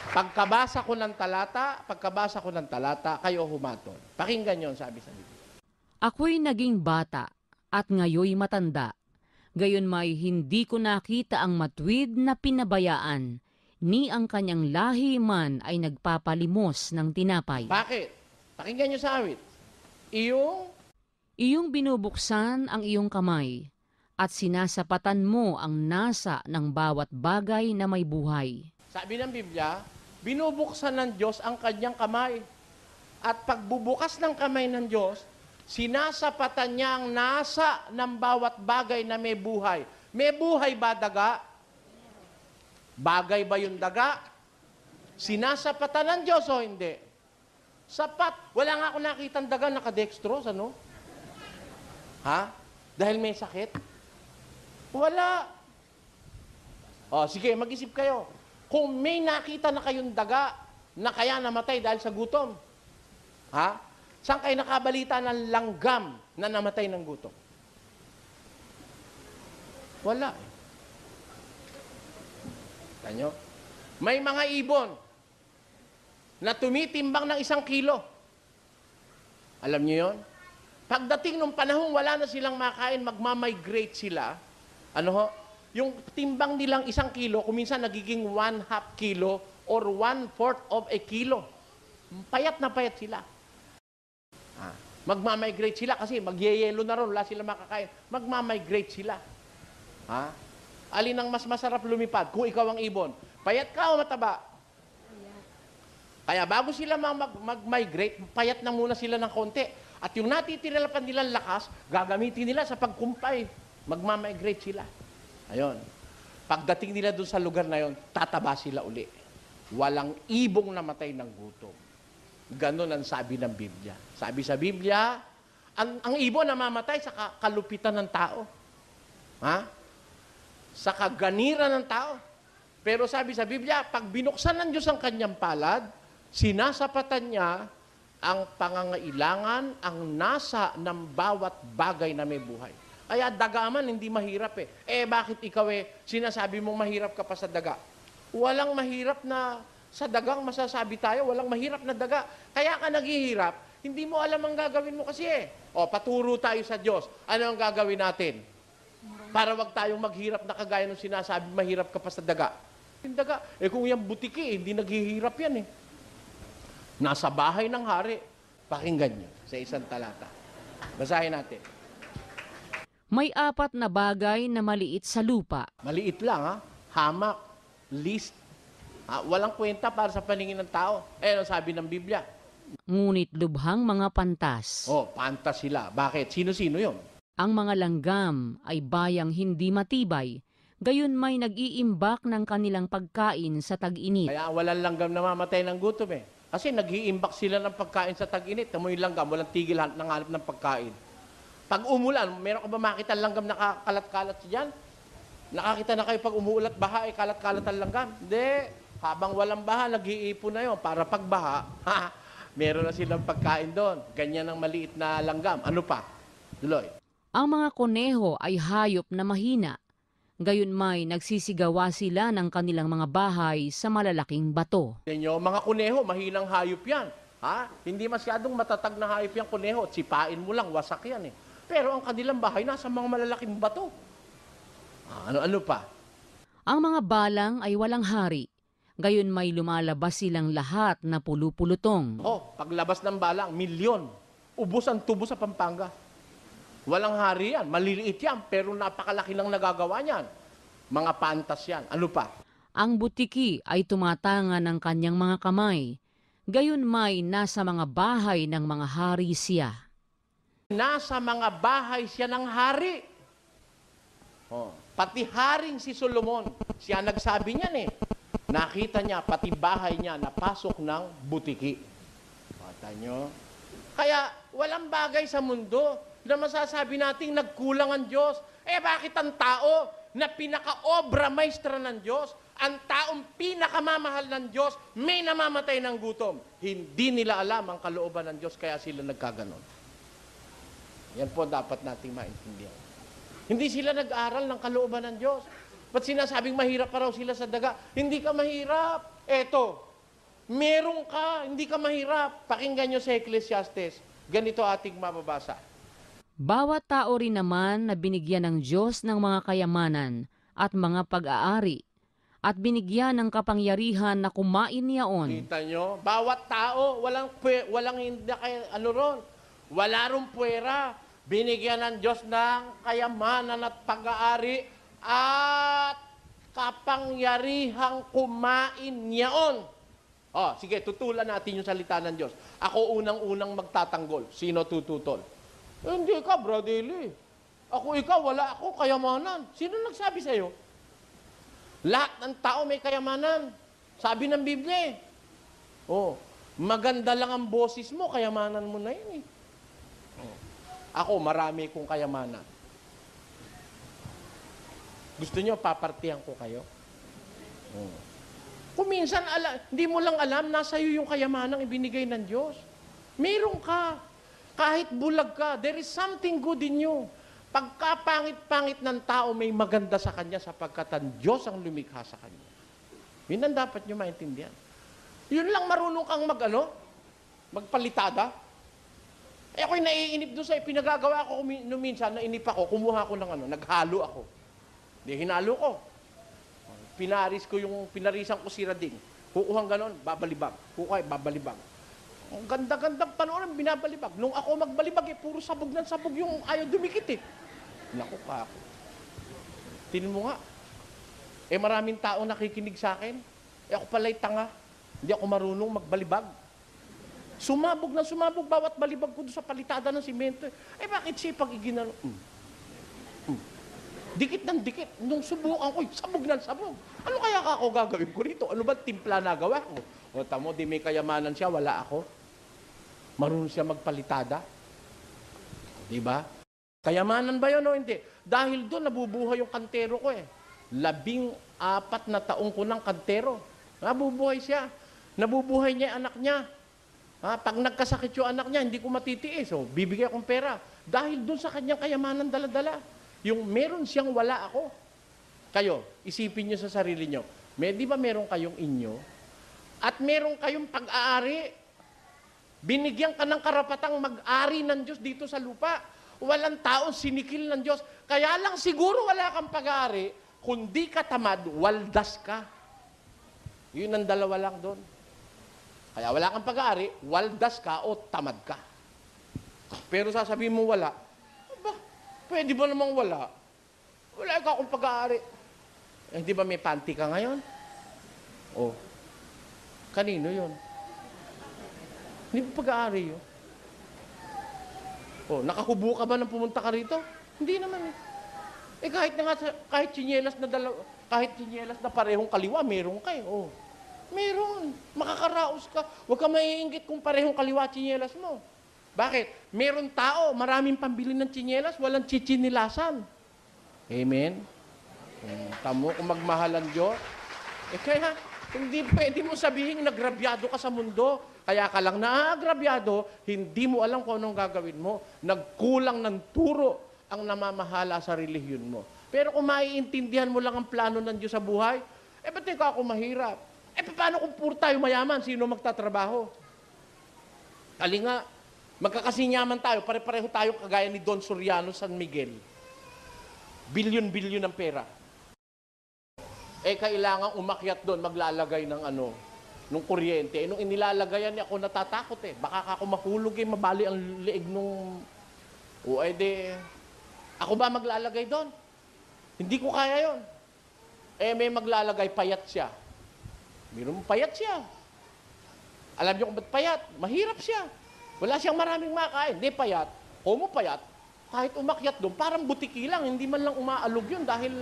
[SPEAKER 2] Pagkabasa ko ng talata, kayo humatol. Pakinggan niyo, sabi sa Biblia.
[SPEAKER 1] Ako'y naging bata at ngayoy matanda. Gayon may hindi ko nakita ang matuwid na pinabayaan, ni ang kanyang lahi man ay nagpapalimos ng tinapay.
[SPEAKER 2] Bakit? Pakinggan niyo sa awit.
[SPEAKER 1] Iyong binubuksan ang iyong kamay, at sinasapatan mo ang nasa ng bawat bagay na may buhay.
[SPEAKER 2] Sabi ng Biblia, binubuksan ng Diyos ang kanyang kamay. At pagbubukas ng kamay ng Diyos, sinasapatan niya ang nasa ng bawat bagay na may buhay. May buhay ba daga? Bagay ba yung daga? Sinasapatan ng Diyos o hindi? Sapat. Wala nga ako nakitang daga nakadextrose, ano? Ha? Dahil may sakit? Wala. O, sige, mag-isip kayo. Kung may nakita na kayong daga na kaya namatay dahil sa gutom, ha? Saan kayo nakabalita ng langgam na namatay ng gutom? Wala. Tanyo? May mga ibon na tumitimbang ng 1 kilo. Alam niyo yon? Pagdating ng panahon, wala na silang makain, magmamigrate sila. Ano ho? Yung timbang nilang 1 kilo, kuminsan nagiging 1/2 kilo or 1/4 of a kilo. Payat na payat sila. Magmamigrate sila kasi magyeyelo na ron, wala sila makakain. Magmamigrate sila. Ha? Alin ang mas masarap lumipad? Kung ikaw ang ibon, payat ka o mataba? Kaya bago sila mag-migrate, payat na muna sila ng konti. At yung natitira pa nilang lakas, gagamitin nila sa pagkumpay. Magmamigrate sila. Ayun. Pagdating nila doon sa lugar na yon, tataba sila uli. Walang ibong namatay ng gutom. Ganon ang sabi ng Biblia. Sabi sa Biblia, ang ibon namamatay sa kalupitan ng tao. Ha? Sa kaganiran ng tao. Pero sabi sa Biblia, pag binuksan ng Diyos ang kanyang palad, sinasapatan niya ang pangangailangan, ang nasa ng bawat bagay na may buhay. Kaya dagaman, hindi mahirap eh. Bakit ikaw sinasabi mong mahirap ka pa sa daga? Walang mahirap na sa dagang masasabi tayo, walang mahirap na daga. Kaya ka naghihirap, hindi mo alam ang gagawin mo kasi paturo tayo sa Diyos. Ano ang gagawin natin? Para wag tayong maghirap na kagaya ng sinasabi, mahirap ka pa sa daga. Yung daga, kung yung butiki, hindi naghihirap yan Nasa bahay ng hari. Pakinggan nyo sa isang talata. Basahin natin.
[SPEAKER 1] May 4 na bagay na maliit sa lupa.
[SPEAKER 2] Maliit lang, hamak, list. Walang kwenta para sa paningin ng tao. Ano sabi ng Biblia?
[SPEAKER 1] Ngunit lubhang mga pantas.
[SPEAKER 2] Pantas sila. Bakit? Sino-sino yon?
[SPEAKER 1] Ang mga langgam ay bayang hindi matibay, gayon may nag-iimbak ng kanilang pagkain sa tag-init.
[SPEAKER 2] Kaya walang langgam na mamatay ng gutom Kasi nag-iimbak sila ng pagkain sa tag-init. Tamoy langgam, walang tigil ng hanap ng pagkain. Pag umulan, meron ka ba makita langgam na kalat-kalat dyan? Nakakita na kayo pag umuulat baha, kalat-kalat ang langgam? Hindi. Habang walang baha, nag-iipon na yun. Para pag baha, meron na silang pagkain doon. Ganyan ang maliit na langgam. Ano pa? Tuloy.
[SPEAKER 1] Ang mga kuneho ay hayop na mahina. Gayon may nagsisigawa sila ng kanilang mga bahay sa malalaking bato.
[SPEAKER 2] Mga kuneho, mahinang hayop yan. Hindi masyadong matatag na hayop yung kuneho. Sipain mo lang, wasak yan Pero ang kanilang bahay nasa mga malalaking bato. Ano pa?
[SPEAKER 1] Ang mga balang ay walang hari. Gayon may lumalabas silang lahat na pulupulutong.
[SPEAKER 2] Paglabas ng balang, milyon. Ubos ang tubo sa Pampanga. Walang hari yan. Maliliit yan. Pero napakalaki lang nagagawa niyan. Mga pantas yan. Ano pa?
[SPEAKER 1] Ang butiki ay tumatanga ng kanyang mga kamay. Gayon may nasa mga bahay ng mga hari siya.
[SPEAKER 2] Nasa mga bahay siya ng hari. Pati haring si Solomon, siya nagsabi niyan Nakita niya, pati bahay niya, napasok ng butiki. Pata nyo? Kaya, walang bagay sa mundo na masasabi nating nagkulang ang Diyos. Bakit ang tao na pinaka-obra maestra ng Diyos, ang taong pinakamamahal ng Diyos, may namamatay ng gutom? Hindi nila alam ang kalooban ng Diyos, kaya sila nagkaganon. Yan po dapat nating maintindihan. Hindi sila nag-aral ng kalooban ng Diyos. Ba't sinasabing mahirap pa raw sila sa daga? Hindi ka mahirap. Meron ka, hindi ka mahirap. Pakinggan nyo sa Ecclesiastes. Ganito ating mababasa.
[SPEAKER 1] Bawat tao rin naman na binigyan ng Diyos ng mga kayamanan at mga pag-aari at binigyan ng kapangyarihan na kumain niyaon.
[SPEAKER 2] Kita nyo? Bawat tao, walang hindi wala ron puwera. Binigyan ng Diyos ng kayamanan at pag-aari at kapangyarihang kumain niyaon. Sige, tutulan natin yung salita ng Diyos. Ako unang-unang magtatanggol. Sino tututol? Hindi ka, Bradley. Ikaw, wala ako kayamanan. Sino nagsabi sa'yo? Lahat ng tao may kayamanan. Sabi ng Biblia Maganda lang ang boses mo, kayamanan mo na yun eh. Oh. Ako, marami kong kayamanan. Gusto nyo, papartihan ko kayo? Oh. Kung minsan, hindi mo lang alam, nasa iyo yung kayamanang ibinigay ng Diyos. Meron ka. Kahit bulag ka, there is something good in you. Pagka pangit-pangit ng tao, may maganda sa kanya sapagkat ang Diyos ang lumikha sa kanya. Yun ang dapat nyo maintindihan. Yun lang marunong kang magpalitada. Eh ako'y naiinip doon sa pinagagawa ko nung minsan, nainip ako, kumuha ko ng naghalo ako. Di hinalo ko. Pinarisan ko si Rading. Kukuhang ganon, babalibag. Kukuhay, babalibag. Ang ganda-gandang panoorin, binabalibag. Nung ako magbalibag, puro sabog ng sabog yung ayaw dumikit eh. Naku ka ako. Tingnan mo nga. Maraming tao nakikinig sa akin. Ako pala'y tanga. Hindi ako marunong magbalibag. Sumabog na sumabog, bawat balibag ko doon sa palitada ng simento. Bakit sipag iginano? Dikit ng dikit. Nung subukan ko, sabog ng sabog. Ano kaya ako gagawin ko rito? Ano ba timpla na gawa ko? O tamo, di may kayamanan siya, wala ako. Marunong siya magpalitada. Di ba? Kayamanan ba yun o hindi? Dahil doon, nabubuhay yung kantero ko eh. 14 na taong ko ng kantero. Nabubuhay siya. Nabubuhay niya yung anak niya. Pag nagkasakit yung anak niya, hindi ko matitiis. So, bibigay akong pera. Dahil doon sa kanyang kayamanan dala-dala. Yung meron siyang wala ako. Kayo, isipin nyo sa sarili nyo. Di ba meron kayong inyo? At meron kayong pag-aari. Binigyan ka ng karapatang mag-ari ng Diyos dito sa lupa. Walang tao sinikil ng Diyos. Kaya lang siguro wala kang pag-aari, kundi ka tamad, waldas ka. Yun ang dalawa lang doon. Kaya wala kang pag-aari, waldas ka o tamad ka. Pero sasabihin mo wala, pwede ba namang wala? Wala ka akong pag-aari. Di ba may panty ka ngayon? Kanino yun? Hindi ba pag-aari yun? Nakahubo ka ba nang pumunta ka rito? Hindi naman eh. Kahit tsinelas na parehong kaliwa, meron ka eh. Meron. Makakaraos ka. Huwag ka maiinggit kung parehong kaliwa tsinelas mo. Bakit? Meron tao, maraming pambili ng tsinelas, walang chichinilasan. Amen? Tamo kung magmahal ang Diyos. Kaya, hindi pwede mo sabihin nagrabyado ka sa mundo. Kaya ka lang naagrabyado, hindi mo alam kung anong gagawin mo. Nagkulang ng turo ang namamahala sa relihiyon mo. Pero kung maiintindihan mo lang ang plano ng Diyos sa buhay, ba't ikaw ako mahirap? Paano kung puro tayo mayaman? Sino magtatrabaho? Nga, magkakasinyaman tayo, pare-pareho tayo kagaya ni Don Soriano San Miguel. Bilyon-bilyon ng pera. Kailangan umakyat doon, maglalagay ng nung kuryente. Nung inilalagayan niya, ako natatakot eh. Baka ako mahulog mabali ang leeg nung... ako ba maglalagay doon? Hindi ko kaya yon. May maglalagay, payat siya. Meron payat siya. Alam niyo kung ba't payat? Mahirap siya. Wala siyang maraming makain. Hindi payat. Homo payat. Kahit umakyat doon, parang butiki lang. Hindi man lang umaalog yun dahil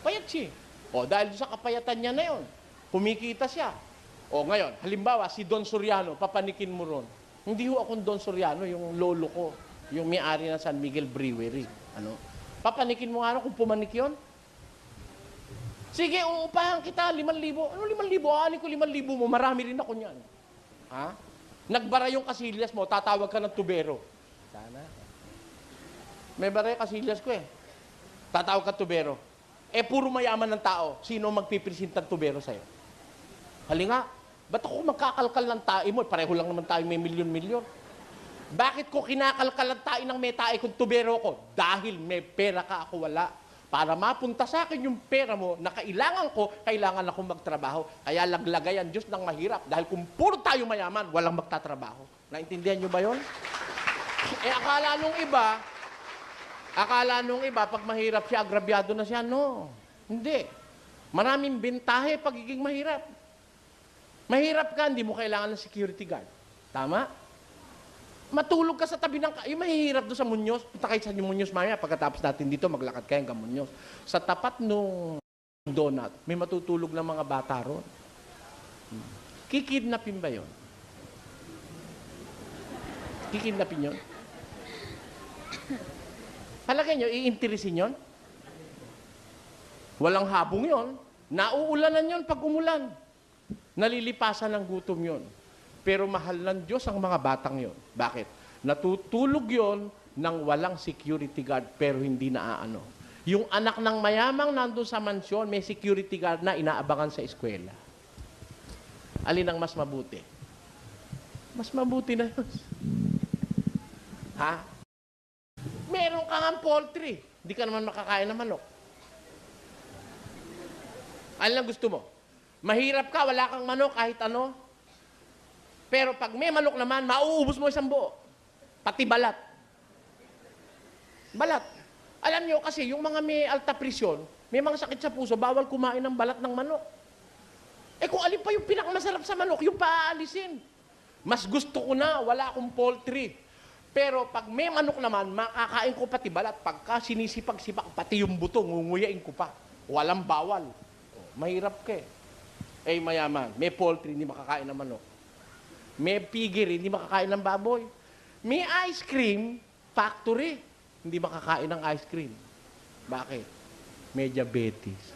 [SPEAKER 2] payat siya. Dahil sa kapayatan niya na yun, kumikita siya. Ngayon, halimbawa, si Don Soriano, papanikin mo ron. Hindi ho akong Don Soriano, yung lolo ko, yung may-ari ng San Miguel Brewery. Papanikin mo nga kung pumanik yun? Sige, uupahan kita, 5,000. Ano 5,000? Ani ko 5,000 mo, marami rin ako niyan. Nagbara yung kasilyas mo, tatawag ka ng tubero. Sana. May bara yung kasilyas ko eh. Tatawag ka tubero. Puro mayaman ng tao. Sino magpipresent ng tubero sa'yo? Halinga, ba't ako magkakalkal ng tae mo? Pareho lang naman tayo may milyon-milyon. Bakit ko kinakalkal ang tae ng may tae kung tubero ko? Dahil may pera ka, ako wala. Para mapunta sa akin yung pera mo na kailangan ko, kailangan akong magtrabaho. Kaya laglagay ang Diyos ng mahirap. Dahil kung puro tayo mayaman, walang magtatrabaho. Naintindihan nyo ba yun? Akala nung iba, pag mahirap siya, agrabyado na siya. No, hindi. Maraming bentahe pagiging mahirap. Mahirap ka, hindi mo kailangan ng security guard. Tama? Matulog ka sa tabi ng... Yung mahihirap doon sa Muñoz, punta kayo sa Muñoz mamaya, pagkatapos natin dito, maglakad kayo hanggang Muñoz. Sa tapat nung donut, may matutulog ng mga bata ron. Kikidnapin ba yun? Kikidnapin yun? Palagay nyo, iinteresin yun? Walang habong yun. Nauulanan yun pag umulan. Nalilipasan ng gutom yun. Pero mahal ng Diyos ang mga batang yun. Bakit? Natutulog yun ng walang security guard pero hindi naaano. Yung anak ng mayamang nandun sa mansyon, may security guard na inaabangan sa eskwela. Alin ang mas mabuti? Mas mabuti na yun. Ha? Meron ka ng poultry. Hindi ka naman makakain ng manok. Alin ang gusto mo? Mahirap ka, wala kang manok, kahit ano. Pero pag may manok naman, mauubos mo isang buo. Pati balat. Balat. Alam nyo kasi, yung mga may alta presyon, may mga sakit sa puso, bawal kumain ng balat ng manok. Eh kung alin pa yung pinakamasarap sa manok, yung paaalisin. Mas gusto ko na, wala akong poultry. Pero pag may manok naman, makakain ko pati balat. Pagka sinisipag-sipak, pati yung buto, ngunguyain ko pa. Walang bawal. Mahirap ka eh. Eh mayaman, may poultry, hindi makakain ng manok. May piggery, hindi makakain ng baboy. May ice cream factory, hindi makakain ng ice cream. Bakit? May diabetes.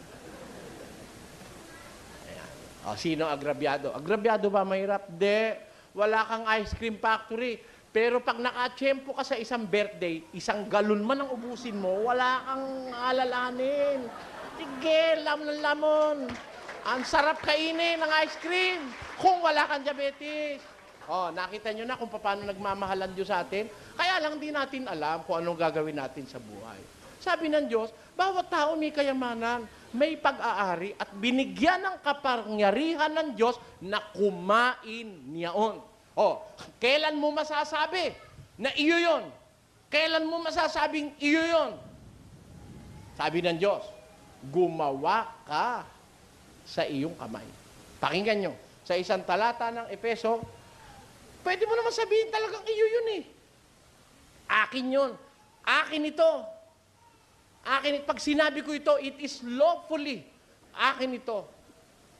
[SPEAKER 2] Ayan. O, sino agrabyado? Agrabyado ba mahirap? De, wala kang ice cream factory. Pero pag nakatsyempo ka sa isang birthday, isang galon man ang ubusin mo, wala kang alalanin. Sige, lamon ng lamon. Ang sarap kainin ng ice cream kung wala kang diabetes. Oh, nakita nyo na kung paano nagmamahalan Diyos sa atin. Kaya lang di natin alam kung anong gagawin natin sa buhay. Sabi ng Diyos, bawat tao may kayamanan, may pag-aari at binigyan ng kapangyarihan ng Diyos na kumain niyaon. Oh, kailan mo masasabi na iyo yon? Kailan mo masasabing iyo yon? Sabi ng Diyos, gumawa ka sa iyong kamay. Pakinggan nyo, sa isang talata ng Efeso, pwede mo naman sabihin talagang iyo yun eh. Akin yun. Akin ito. Akin, pag sinabi ko ito, it is lawfully. Akin ito.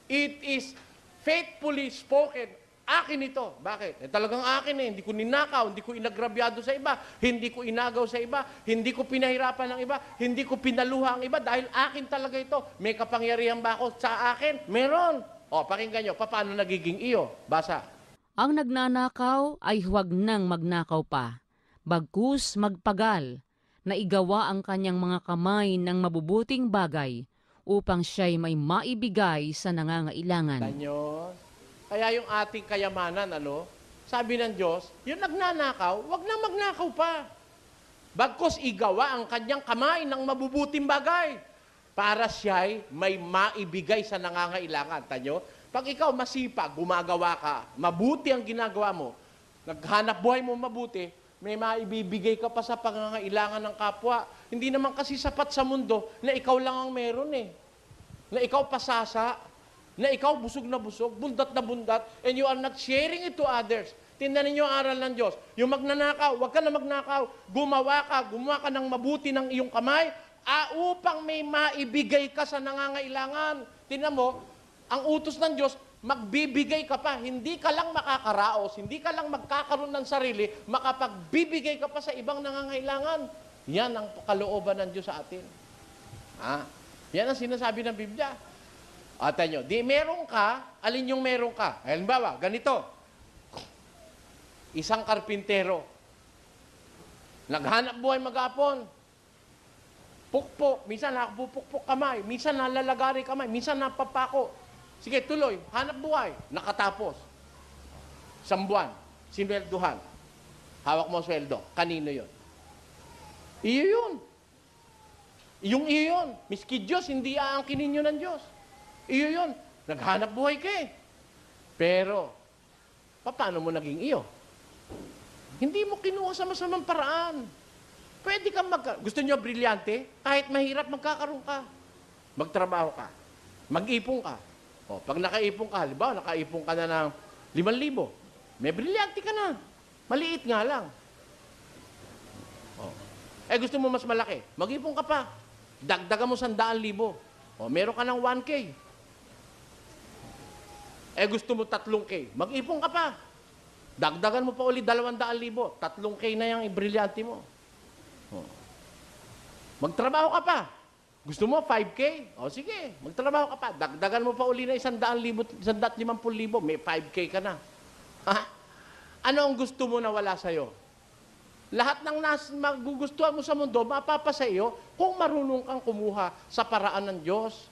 [SPEAKER 2] It is faithfully spoken. Akin ito. Bakit? Eh, talagang akin eh. Hindi ko ninakaw, hindi ko inagrabyado sa iba, hindi ko inagaw sa iba, hindi ko pinahirapan ng iba, hindi ko pinaluha ang iba dahil akin talaga ito. May kapangyarihan ba ako sa akin? Meron. O, pakinggan nyo, paano nagiging iyo? Basa.
[SPEAKER 1] Ang nagnanakaw ay huwag nang magnakaw pa, bagkus magpagal, na igawa ang kanyang mga kamay ng mabubuting bagay upang siya'y may maibigay sa nangangailangan.
[SPEAKER 2] Tanyo, kaya yung ating kayamanan, sabi ng Diyos, yung nagnanakaw, huwag nang magnakaw pa. Bagkus igawa ang kanyang kamay ng mabubuting bagay para siya'y may maibigay sa nangangailangan. Tanyo, pag ikaw masipag, gumagawa ka, mabuti ang ginagawa mo, naghanap buhay mo mabuti, may maibibigay ka pa sa pangangailangan ng kapwa. Hindi naman kasi sapat sa mundo na ikaw lang ang meron eh. Na ikaw pasasa, na ikaw busog na busog, bundat na bundat, and you are not sharing it to others. Tingnan ninyo ang aral ng Diyos. Yung magnanakaw, huwag ka na magnakaw. Gumawa ka ng mabuti ng iyong kamay, upang may maibigay ka sa nangangailangan. Tingnan mo, ang utos ng Diyos, magbibigay ka pa. Hindi ka lang makakaraos, hindi ka lang magkakaroon ng sarili, makapagbibigay ka pa sa ibang nangangailangan. Yan ang kalooban ng Diyos sa atin. Yan ang sinasabi ng Biblia. Atan nyo, di meron ka, alin yung meron ka? Halimbawa, ganito. Isang karpintero, naghanap buhay mag-apon, pukpok, minsan nakapupukpok kamay, minsan nalalagari kamay, minsan napapako. Sige, tuloy, hanap buhay, nakatapos. 1 buwan, sinwelduhan. Hawak mo ang sweldo, kanino yon? Iyo yun. Yung iyo yun. Miski Diyos, hindi aangkinin nyo ng Diyos. Iyo yun. Naghanap buhay ka eh. Pero, paano mo naging iyo? Hindi mo kinuha sa masamang paraan. Pwede kang gusto nyo brilyante? Kahit mahirap, magkakaroon ka. Magtrabaho ka. Mag-ipon ka. O, pag nakaipon ka, halimbawa, nakaipon ka na ng 5,000, may brilyante ka na. Maliit nga lang. O. Eh, gusto mo mas malaki. Mag-ipon ka pa. Dagdagan mo 100,000. O, meron ka ng 1K. Gusto mo 3K, mag-ipon ka pa. Dagdagan mo pa uli 200,000, 3K na yung ibrilyante mo. Magtrabaho ka pa. Gusto mo 5K? O sige, magtrabaho ka pa. Dagdagan mo pa uli na 150,000, may 5K ka na. Ha? Ano ang gusto mo na wala sa'yo? Lahat ng magugustuhan mo sa mundo, mapapa sa iyo kung marunong kang kumuha sa paraan ng Diyos.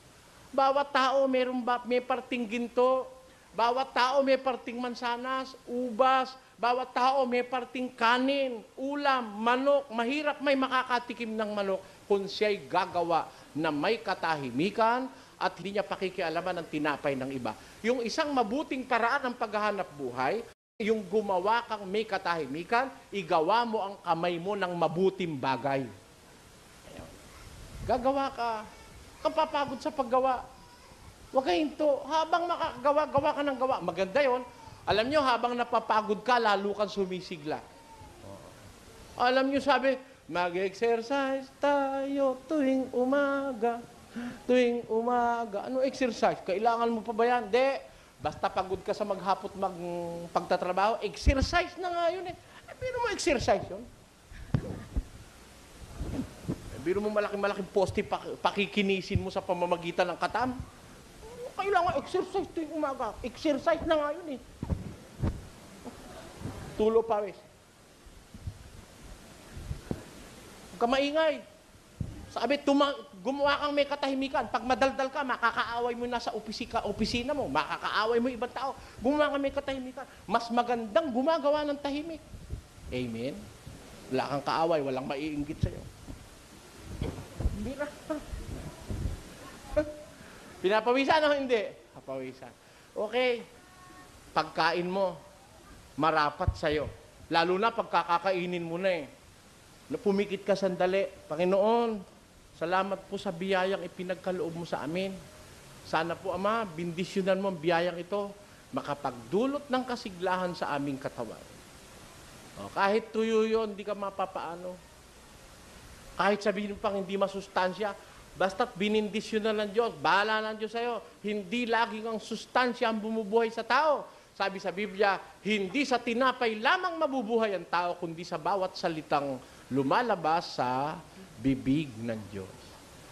[SPEAKER 2] Bawat tao may parting ginto, bawat tao may parting mansanas, ubas, bawat tao may parting kanin, ulam, manok. Mahirap may makakatikim ng manok kung siya'y gagawa na may katahimikan at hindi niya pakikialaman ng tinapay ng iba. Yung isang mabuting paraan ng paghahanap buhay, yung gumawa kang may katahimikan, igawa mo ang kamay mo ng mabuting bagay. Gagawa ka. Kang papagod sa paggawa. Huwag ka hinto. Habang makagawa, gawa ka ng gawa. Maganda yon. Alam nyo, habang napapagod ka, lalo kang sumisigla. Alam nyo, sabi, mag-exercise tayo tuwing umaga. Tuwing umaga. Ano exercise? Kailangan mo pa ba yan? Hindi. Basta pagod ka sa maghapot pagtatrabaho, exercise na nga yun eh. Biro mo exercise yun. Biro mo malaking poste, pakikinisin mo sa pamamagitan ng katam. Kailangan exercise tuwing umaga. Exercise na nga yun eh. Tulo pawis. Huwag ka maingay. Sabi, gumawa kang may katahimikan. Pag madaldal ka, makakaaway mo na sa opisina mo. Makakaaway mo ibang tao. Gumawa kang may katahimikan. Mas magandang gumagawa ng tahimik. Amen? Wala kang kaaway, walang maiinggit sa'yo. Bira. Pinapawisan o hindi? Papawisan. Okay. Pagkain mo, marapat sa'yo. Lalo na pagkakakainin mo na eh. Pumikit ka sandali. Panginoon, salamat po sa biyayang ipinagkaloob mo sa amin. Sana po, Ama, bindisyonan mo ang biyayang ito, makapagdulot ng kasiglahan sa aming katawan. Kahit tuyo yun, hindi ka mapapaano. Kahit sabihin pang hindi masustansya, basta't binindisyonan ng Diyos, bahala ng Diyos sa'yo. Hindi laging ang sustansya ang bumubuhay sa tao. Sabi sa Biblia, hindi sa tinapay lamang mabubuhay ang tao, kundi sa bawat salitang lumalabas sa bibig ng Diyos.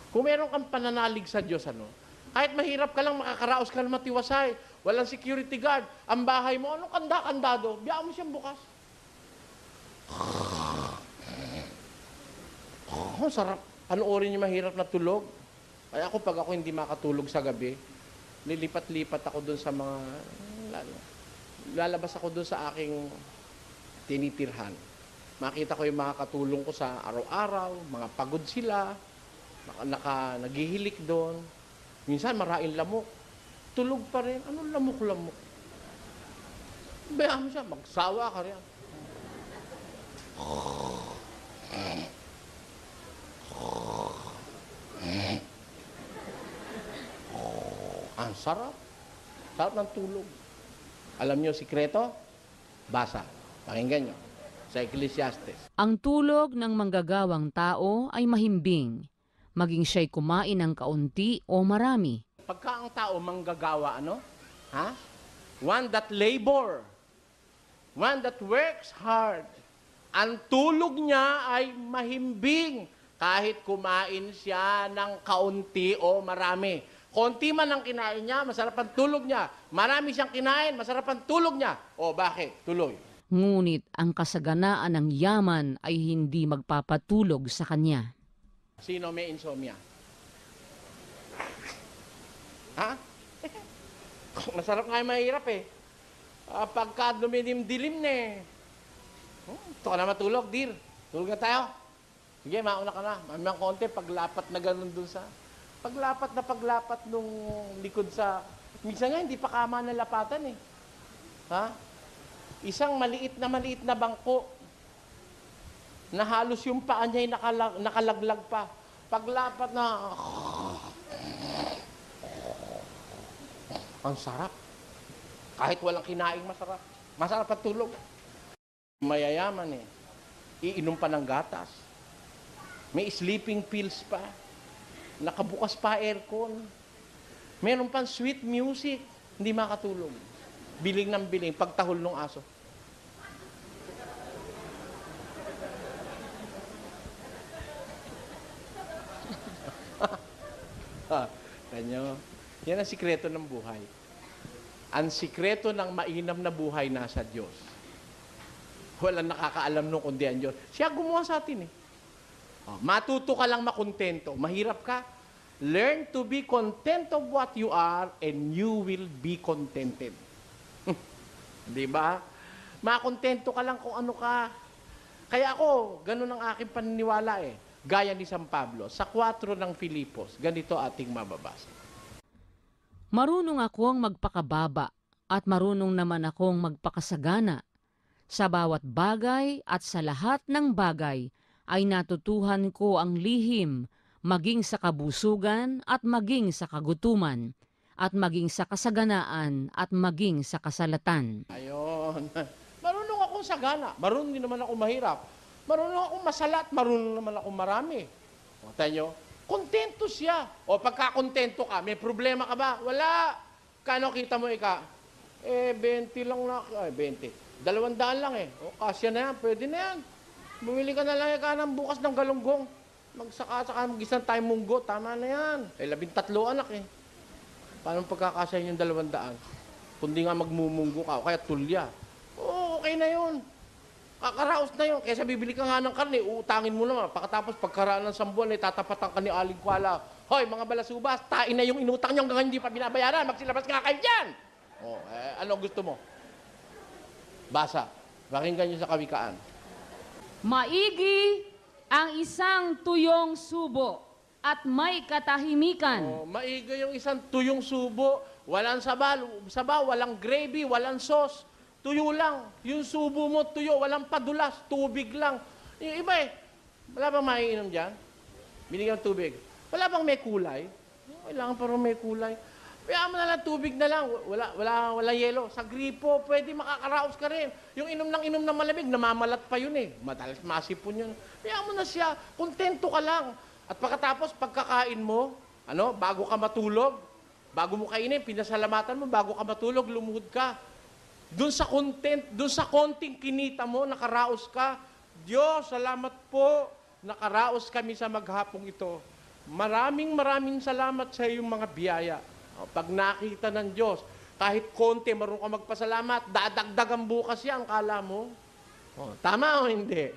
[SPEAKER 2] Kung meron kang pananalig sa Diyos, kahit mahirap ka lang, makakaraos ka ng matiwasay, walang security guard, ang bahay mo, anong kanda-kandado, biyaan mo siyang bukas. Sarap. Panoorin niyo mahirap na tulog. Kaya ako, pag ako hindi makatulog sa gabi, lilipat-lipat ako doon sa mga, lalabas ako doon sa aking tinitirhan. Makita ko yung mga katulong ko sa araw-araw, mga pagod sila, naghihilik doon. Minsan maraing lamok. Tulog pa rin. Anong lamok-lamok? Bayaan mo siya, magsawa ka rin. Ang sarap. Sarap ng tulog. Alam niyo sikreto? Basa. Pakinggan niyo. Sa Ecclesiastes.
[SPEAKER 1] Ang tulog ng manggagawang tao ay mahimbing, maging siya'y kumain ng kaunti o marami.
[SPEAKER 2] Pagka ang tao manggagawa, one that labor, one that works hard, ang tulog niya ay mahimbing kahit kumain siya ng kaunti o marami. Konti man ang kinain niya, masarap ang tulog niya. Marami siyang kinain, masarap ang tulog niya. O bakit? Tuloy.
[SPEAKER 1] Ngunit ang kasaganaan ng yaman ay hindi magpapatulog sa kanya.
[SPEAKER 2] Sino may insomnia? Ha? Masarap nga yung mahirap eh. Pagka dumidim-dilim na eh. Ito ka na matulog, dear. Tulog na tayo. Sige, mauna ka na. Mamang konti, paglapat na ganun dun sa... Paglapat nung likod sa... Minsan nga, hindi pa kama na lapatan eh. Ha? Isang maliit na bangko na halos yung paa niya ay nakalaglag pa. Paglapat na... Ang sarap. Kahit walang kinaing masarap. Masarap at tulog. Mayayaman eh. Iinom pa ng gatas. May sleeping pills pa. Nakabukas pa aircon. Meron pang sweet music. Hindi makatulog. Biling ng biling, pagtahol ng aso. Kanyo, yan ang sikreto ng buhay. Ang sikreto ng mainam na buhay nasa Diyos. Walang nakakaalam nung kundi ang Diyos. Siya gumawa sa atin eh. Matuto ka lang makontento. Mahirap ka? Learn to be content of what you are and you will be contented. Di ba? Makontento ka lang kung ano ka. Kaya ako, ganun ang aking paniniwala eh. Gaya ni San Pablo, sa 4 ng Filipos, ganito ating mababasa.
[SPEAKER 1] Marunong akong magpakababa at marunong naman akong magpakasagana. Sa bawat bagay at sa lahat ng bagay ay natutuhan ko ang lihim, maging sa kabusugan at maging sa kagutuman, at maging sa kasaganaan at maging sa kasalatan.
[SPEAKER 2] Ayon. Marunong akong sagana. Marunong din naman ako mahirap. Marunong akong masalat. Marunong naman ako marami. O, tayo, kontento siya. O, pagka-kontento ka, may problema ka ba? Wala. Kano kita mo, Ika? 20 lang na. 20. 200 lang eh. O, kasya na yan. Pwede na yan. Bumili ka na lang Ika ng bukas ng galunggong. Magsaka-saka, mag-isang tayo munggo. Tama na yan. 13 anak eh. Paano pagkakasya yung 200? Kundi nga magmumunggo ka, o kaya tulya. Oo, okay na yun. Kakaraos na yun. Kaysa bibili ka nga ng karne, uutangin mo naman. Pagkatapos, pagkaraan ng 1 buwan, tatapatan ka ni Aling Kuala. Hoy, mga balasubas, tain na yung inutang nyo hanggang hindi pa binabayaran. Magsilabas nga kayo dyan! O, ano gusto mo? Basa. Pakinggan nyo sa kawikaan.
[SPEAKER 1] Maigi ang isang tuyong subo at may katahimikan.
[SPEAKER 2] O, maiga yung isang tuyong subo. Walang sabaw, walang gravy, walang sauce. Tuyo lang. Yung subo mo, tuyo. Walang padulas. Tubig lang. Yung iba eh. Wala bang maiinom dyan? Binigyan ng tubig. Wala bang may kulay? Kailangan parang may kulay. Kaya mo na lang tubig na lang. Wala yelo. Sa gripo, pwede makakaraos ka rin. Yung inom ng malamig, namamalat pa yun eh. Madalas masipon yun. Kaya mo na siya. Kontento ka lang. At pagkatapos, pagkakain mo, bago ka matulog, bago mo kainin, pinasalamatan mo, bago ka matulog, lumuhod ka. Doon sa konting kinita mo, nakaraos ka. Diyos, salamat po, nakaraos kami sa maghapong ito. Maraming salamat sa iyong mga biyaya. Pag nakita ng Diyos, kahit konti, marunong ka magpasalamat, dadagdagan bukas yan, kala mo. Tama o hindi?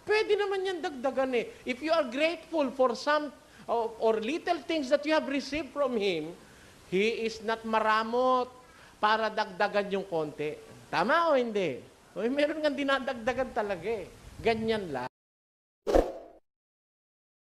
[SPEAKER 2] Pwede naman yan dagdagan eh. If you are grateful for some or little things that you have received from Him, He is not maramot para dagdagan yung konti. Tama o hindi? Meron nga dinadagdagan talaga eh. Ganyan lang.